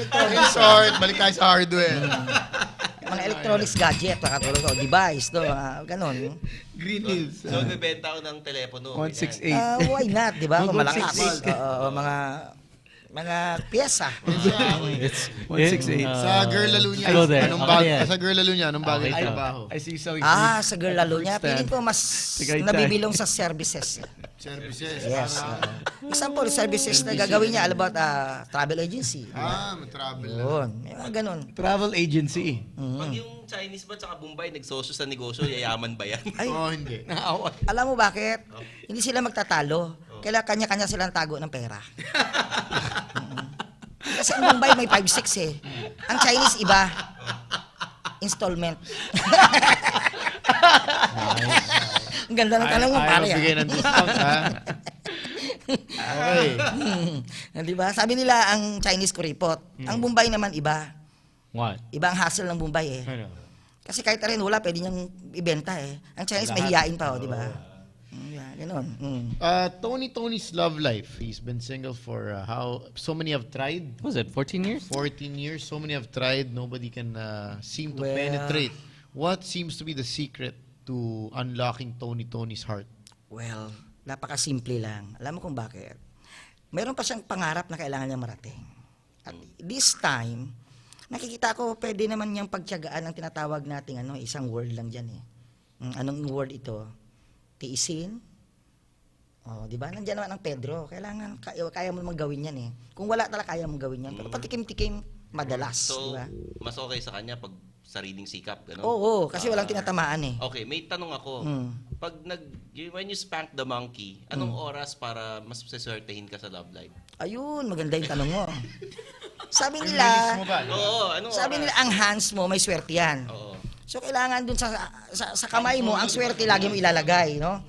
Electronics. Resort, balik tayo sa hardware. Mga electronics gadget, makakatulong sa device, no, ganon. Green Hills. So, bibenta ko ng telepono. 168. Why not, di ba? Kung malakas. 168. Mga pyesa. 168. Sa girl lalo niya, Go there. anong Okay bagay? yan. Sa girl lalo niya, anong bagay Okay, trabaho? I see so Sa girl lalo niya, Fruit feeling stand. ko mas Tagaytay. nabibilong sa services. Services. Yes. Example, services na gagawin niya, all about travel agency. Travel. Yun. May mga ganon. Travel agency. Pag yung Chinese ba tsaka Bombay nagsosyo sa negosyo, yayaman ba yan? Ay, Hindi. alam mo bakit? Hindi sila magtatalo. Kailangan kanya-kanya silang tago ng pera. Kasi ang Bombay may 5-6 eh. Ang Chinese iba. Installment. Ang ganda ng tanong mo, pare. Ayaw bigay ng discount, ha? Okay. Di ba? Sabi nila ang Chinese kuripot. Ang Bombay naman iba. What? Iba ang hassle ng Bombay eh. Kasi kahit rin wala, pwede niyang ibenta eh. Ang Chinese mahihiyain pa, di ba? Ganon. Tony's love life. He's been single for so many have tried. Was it 14 years? 14 years. So many have tried. Nobody can seem to Well, penetrate. What seems to be the secret to unlocking Tony's heart? Well, napakasimple lang. Alam mo kung bakit? Meron pa siyang pangarap na kailangan niya marating. At this time, nakikita ko pwede naman niyang pagtiyagaan ang tinatawag nating isang word lang dyan eh. Anong word ito? Tiisin. Di ba? Nandiyan naman ang Pedro. Kailangan, kaya mo naman gawin yan eh. Kung wala talaga, kaya mo gawin yan. Pero patikim-tikim, madalas. So, di ba? mas okay sa kanya pag sariling sikap, gano'n? Oo, kasi walang tinatamaan eh. Okay, may tanong ako. Pag when you spank the monkey, anong oras para mas seswertehin ka sa love life? Ayun, maganda yung tanong mo. Sabi nila, Oo, anong sabi oras? nila, ang hands mo, may swerte yan. Oo. So, kailangan dun sa kamay mo, ang swerte lagi mo ilalagay, no?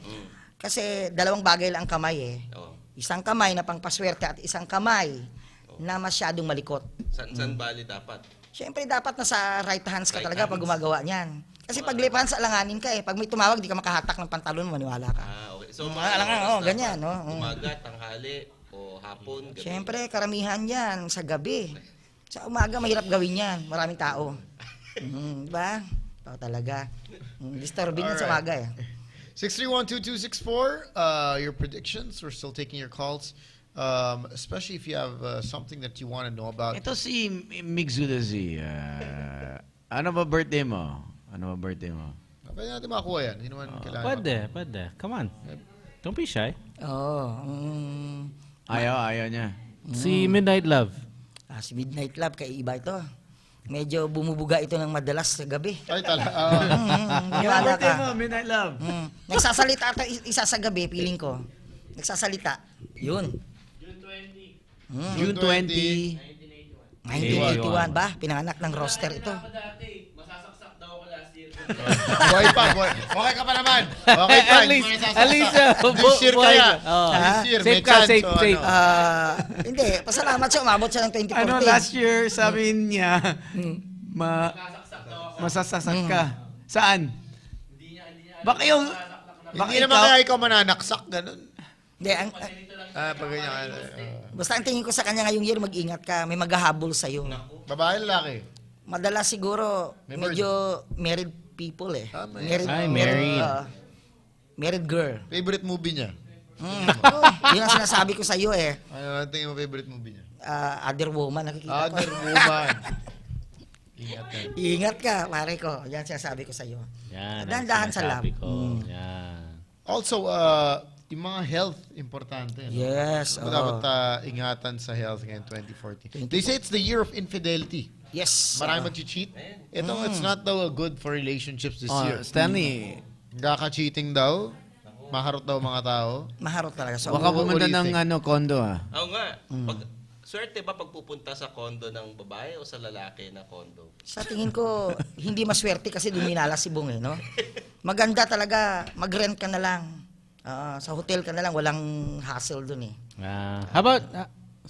Kasi dalawang bagay lang ang kamay eh. Isang kamay na pangpaswerte at isang kamay na masyadong malikot. San bali dapat? Siyempre, dapat nasa right hands ka Right talaga pag hands. gumagawa niyan. Kasi pag lipan sa alanganin ka eh. Pag may tumawag, di ka makahatak ng pantalon mo, maniwala ka. Okay. So, Alangan, ganyan, no? Umaga, tanghali, o hapon, gabi? Siyempre, karamihan yan sa gabi. Sa umaga, mahirap gawin yan. Maraming tao. Diba? Talaga. Disturbing yan sa Alright. umaga eh. 631-2264, your predictions. We're still taking your calls. especially if you have something that you want to know about. Ito si Migzuda Z. Ano ba birthday mo? Pwede natin makakuha yan. Hindi naman kailangan. Pwede. Come on. Don't be shy. Ayaw niya. Si Midnight Love. Si Midnight Love, kaiba ito. Medyo bumubuga ito ng madalas sa gabi. Ay, talaga. Birthday mo, Midnight Love. Nagsasalita ito isa sa gabi, feeling ko. Nagsasalita. Yun. June 20. 1981 ba? Pinanganak ng roster ito. Buhay pa. Okay ka pa naman. Okay pa. At least, this year kaya. Oh. This year, Safe may ka, chance. safe. Hindi, pasalamat siya. Umabot siya ng 2014. Last year, sabi niya, masasaksak ka. Saan? Baka yung... Hindi naman kaya ikaw mananaksak, ganun. Hindi, Pag ganyan. basta ang tingin ko sa kanya ngayong year, mag-ingat ka. May maghahabol sa'yo. Babae, lalaki? Madalas siguro, medyo married people eh. Married girl. Favorite movie niya? Yun ang sinasabi ko sa'yo eh. Ano tingin mo favorite movie niya? Other Woman, nakikita ko. Other Woman. Ingat ka, pare ko. Yan sinasabi ko sa'yo. Dahan-dahan sa love. Also, yung mga health, importante. No? Yes. Dapat ingatan sa health ngayon 2014. They say it's the year of infidelity. Yes. Marami mag-cheat. Ito, it's not daw good for relationships this year. Stanley. Kaka-cheating daw. Maharot daw mga tao. Maharot talaga. So, Baka pumunta ng kondo Oo nga. Swerte ba pagpupunta sa kondo ng babae o sa lalaki na kondo? Sa tingin ko, hindi maswerte kasi duminalas si Bong eh, no? Maganda talaga, mag-rent ka na lang. Sa hotel ka na lang, walang hassle dun eh. How about,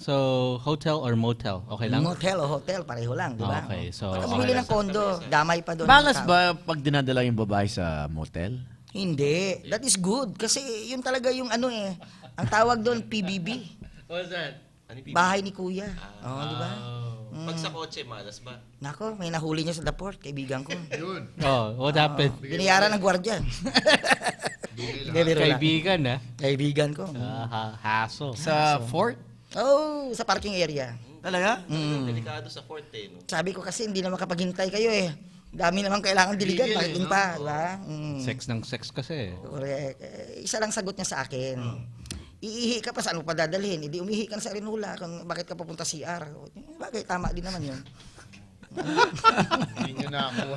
so, hotel or motel? Okay lang? Motel o hotel, pareho lang, di ba? Okay, so... Pag bumili ng kondo, damay pa doon. Balas ba pag dinadala yung babae sa motel? Hindi. That is good. Kasi yun talaga yung ano eh. Ang tawag doon, PBB. What's that? Bahay ni Kuya. Di ba? Pag sa kotse, malas ba? Nako, may nahuli niya sa daport, kaibigan ko. Yun. What happened? Binayaran ng gwardiya. Kaibigan, Kaibigan ko. Hassle. Sa fort? Sa parking area. Talaga? Delikado sa fort eh. No? Sabi ko kasi hindi na makapaghintay kayo eh. Dami naman kailangan diligan, bakit din pa, di ba? Sex ng sex kasi. Correct. Isa lang sagot niya sa akin. Iihi ka pa, saan mo pa dadalhin? Hindi umihi ka na sa Rinula kung bakit ka papunta CR. Bagay, tama din naman yun.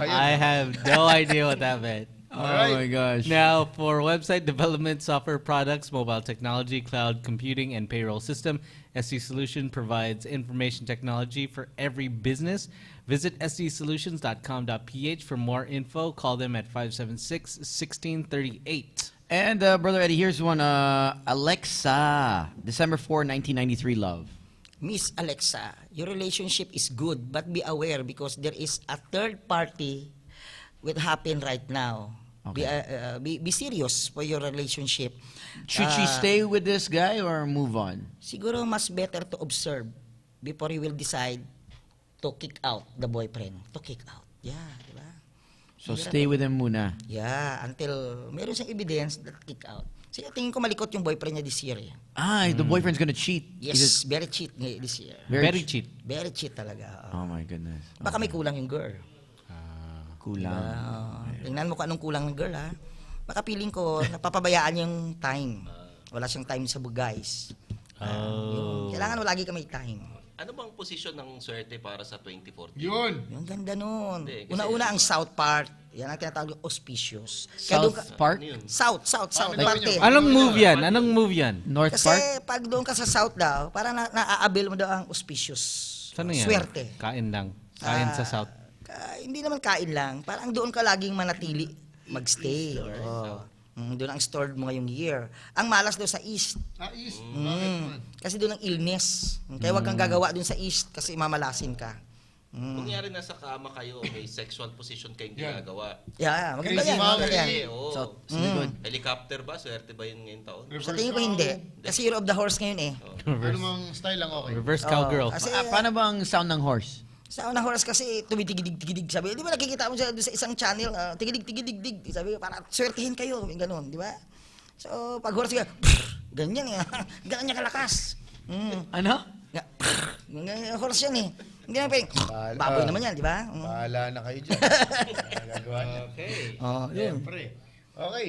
I have no idea what that meant. My gosh. Now, for website development, software products, mobile technology, cloud computing, and payroll system, SC Solution provides information technology for every business. Visit sdsolutions.com.ph for more info. Call them at 576-1638. And Brother Eddie, here's one. Alexa, December 4, 1993, love. Miss Alexa, your relationship is good, but be aware because there is a third party will happen right now. Okay. Be serious for your relationship. Should she stay with this guy or move on? Siguro mas better to observe before you will decide to kick out the boyfriend. To kick out. Yeah, di ba? So stay with him muna. Yeah, until meron siyang evidence that kick out. Sige, tingin ko malikot yung boyfriend niya this year. Eh. The boyfriend's gonna cheat. Yes, very cheat this year. Very cheat. Very cheat talaga. Oh my goodness. Baka may kulang yung girl. Kulang. Tingnan mo kung anong kulang ng girl, ha? Baka feeling ko, napapabayaan yung time. Wala siyang time sa guys. Kailangan mo lagi ka may time. Ano bang posisyon ng swerte para sa 2014? Yun! Yung ganda nun. Hindi, Una-una ang south part. Yan ang tinatawag yung auspicious. South part? South parte. Anong move yan? North Kasi part? pag doon ka sa south daw, parang naaabil mo daw ang auspicious. Saan yan? Swerte. Kain lang. Kain sa south. Hindi naman kain lang. Parang doon ka laging manatili, magstay. Doon ang stored mo ngayong year. Ang malas daw sa east. East? Kasi doon ang illness. Kaya wag kang gagawa doon sa east kasi mamalasin ka. Kunyari nasa kama kayo, may sexual position kayong ginagawa. Yeah, maganda yan. Maganda yan. Helicopter ba? Swerte ba yun ngayong taon? Sa tingin ko hindi. Kasi year of the horse ngayon eh. Ano mang style lang okay. Reverse cowgirl. Paano ba ang sound ng horse? Sa unang horse kasi tumitigidig-tigidig. Sabi, di ba nakikita mo siya doon sa isang channel, tigidig-tigidig. Sabi, para swertihin kayo. Ganun, di ba? So, pag horse ka, ganyan eh. Ganyan niya kalakas. Ano? Horse yan eh. Hindi naman pwedeng, baboy naman yan, di ba? Bahala na kayo dyan. Gagawa niya. Okay. Siyempre. Okay.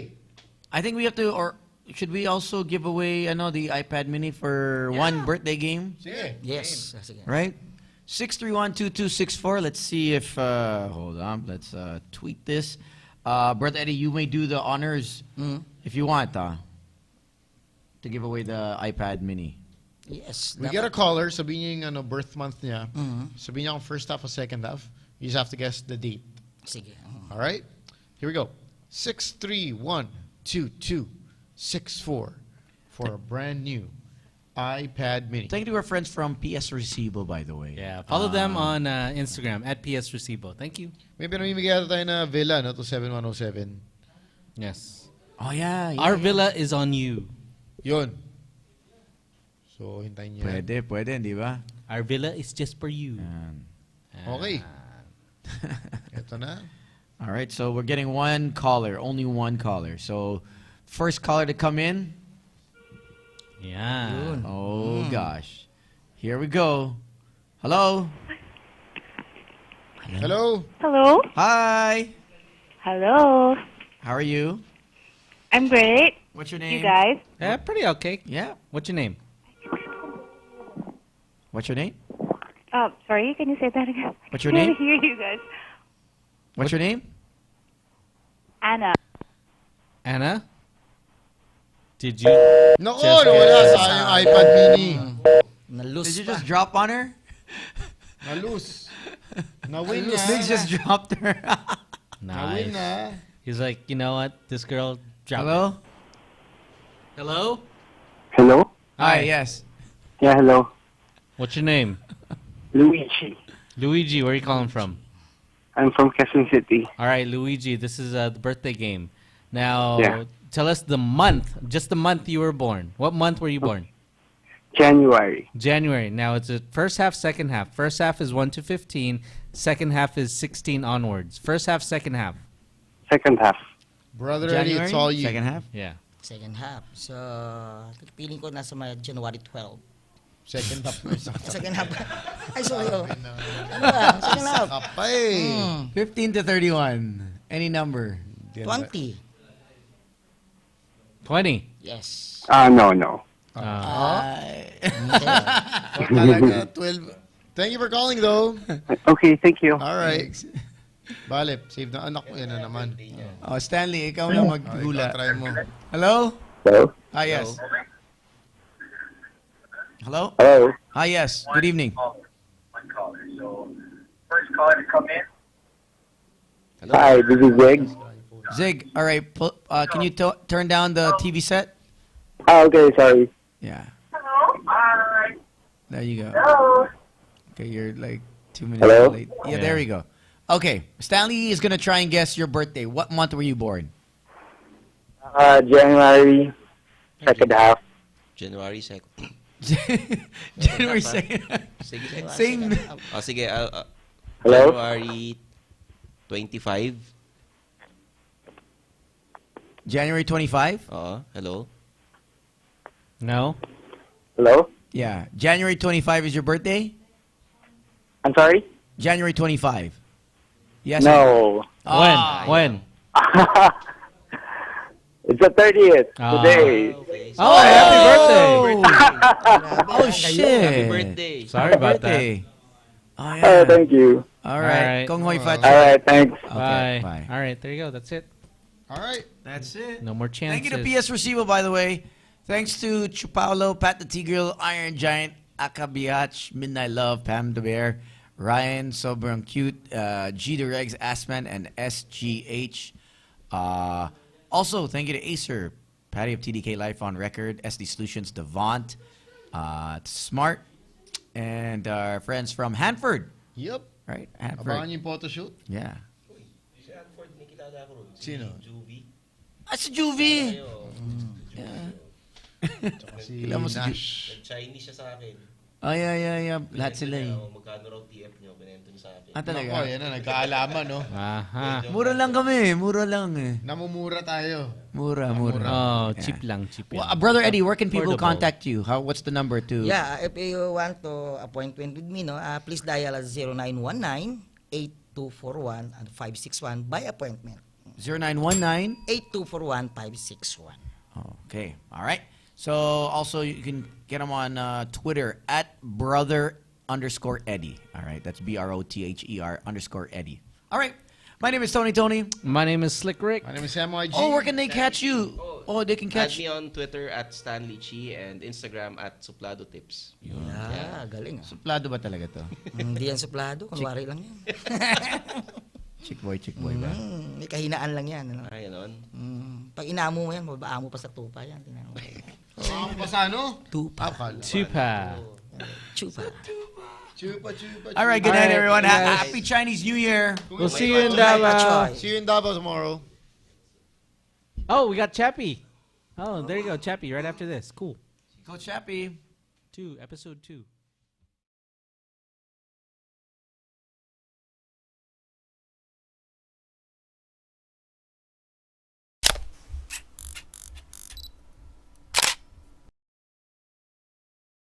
I think we have to, or should we also give away the iPad mini for one birthday game? Sige. Yes. Sige. Right? 6312264. Let's see if, hold on, let's tweet this. Brother Eddie, you may do the honors if you want to give away the iPad mini. Yes. We get a caller, sabihin niya yung birth month niya. Sabihin niya kung first half or second half. You just have to guess the date. Sige. All right? Here we go. 6312264 for a brand new iPad mini. Thank you to our friends from PS Recibo, by the way. Yeah, follow them on Instagram at PS Recibo. Thank you. May pinamimigay ata tayo na villa, no? To 7107. Yes. Oh, yeah. Our villa is on you. Yun. So, hintayin niyo. Pwede, di ba? Our villa is just for you. Okay. Ito na. All right, so we're getting one caller, only one caller. So, first caller to come in. Yeah. Oh, gosh. Here we go. Hello? Hello? Hello? Hi. Hello. How are you? I'm great. What's your name? You guys? Yeah, pretty okay. Yeah. What's your name? What's your name? Sorry, can you say that again? What's your I name? can't hear you guys. What's your name? Anna. Anna? Did you? Nako, just nawala get- sa yung iPad mini. Nalus Did you pa. just drop on her? Nalus. Nawin Biggs na. just dropped her. Nawin Nice. na. He's like, you know what? This girl dropped Hello? it. Hello? Hello? Hi, yes. Yeah, hello. What's your name? Luigi. Luigi, where are you calling from? I'm from Quezon City. All right, Luigi, this is the birthday game. Now, Yeah. tell us the month, just the month you were born. What month were you born? January. January. Now, it's a first half, second half. First half is 1 to 15. Second half is 16 onwards. First half, second half. Second half. Brother Eddie, it's all you. Second half? Yeah. Second half. So, feeling ko nasa mga January 12. Second half. Second half. Ay, sorry. Oh. Ano ba? Second half. Kapay. 15 to 31. Any number. 20. 20. Yes. No. Oh, talaga, 12. Thank you for calling, though. Okay, thank you. All right. Bale, save na anak ko. Yan na naman. Oh, Stanley, ikaw na Oh, maghula. ikaw, try mo. Hello? Hello? Hi, yes. Hello? Hello? Hi, yes. Good evening. First caller to come in. Hi, this is Zig. Zig, all right. Can you turn down the TV set? Oh, okay, sorry. Yeah. Hello? Hi. There you go. Hello? Okay, you're like 2 minutes Hello? late. Yeah, there we go. Okay, Stanley is going to try and guess your birthday. What month were you born? January, second half. January 2nd. January 2nd. Sige. Same. Oh, sige. Hello? January 25. January 25? Hello? No? Hello? Yeah. January 25 is your birthday? I'm sorry? January 25. Yes. No. When? It's the 30th today. Oh, happy birthday! Oh, shit. Happy birthday. Sorry about that. Birthday. Oh, yeah. Thank you. All right. Alright. Kong Hoi Fat. All right, thanks. Bye. bye. All right, there you go. That's it. All right. That's it. No more chances. Thank you to PS Recibo, by the way. Thanks to Chupaulo, Pat the Tigreal, Iron Giant, Akabiach, Midnight Love, Pam the Bear, Ryan, Sobrang Cute, G the Regs, Assman, and SGH. Also, thank you to Acer, Patty of TDK Life on Record, SD Solutions, Devant, Smart, and our friends from Hanford. Yep. Right? Hanford. Abangan niyo yung photo shoot. Yeah. Sino? Si Juvie. Si Kailan mo si Nash. Chinese siya sa akin. Oh, yeah. Lahat sila eh. Magkano raw TF nyo, binento nyo sa akin. Talaga? Ako, yan na, nagkaalaman, no? Aha. Mura lang kami, mura lang eh. Namumura tayo. Mura. Oh, cheap lang. Well, Brother Eddie, where can people Affordable. contact you? What's the number to? Yeah, if you want to appointment with me, no, please dial at 0919-8241 and 561 by appointment. 0919? 8241-561. Okay, all right. So also you can get him on Twitter at brother_Eddie. All right, that's BROTHER_Eddie. All right, my name is Tony. My name is Slick Rick. My name is MYG. Oh, where can they catch you? Oh, they can Add catch me on Twitter at Stanley Chi and Instagram at Suplado Tips. Yeah, galing. Suplado ba talaga to? Hindi yan suplado, kunwari lang yan. Chick boy ba? May kahinaan lang yan. Ano? Ay, ganon. Pag inaamo mo yan, mabaamo pa sa tupa yan. Tinanong mo. Ako pa sa ano? Tupa. Tupa. Chupa. All right, good night, everyone. guys. Happy Chinese New Year. We'll see you in Davao. See you in Davao tomorrow. Oh, we got Chappie. Oh, there you go, Chappie, right after this. Cool. Coach Chappie. Episode 2.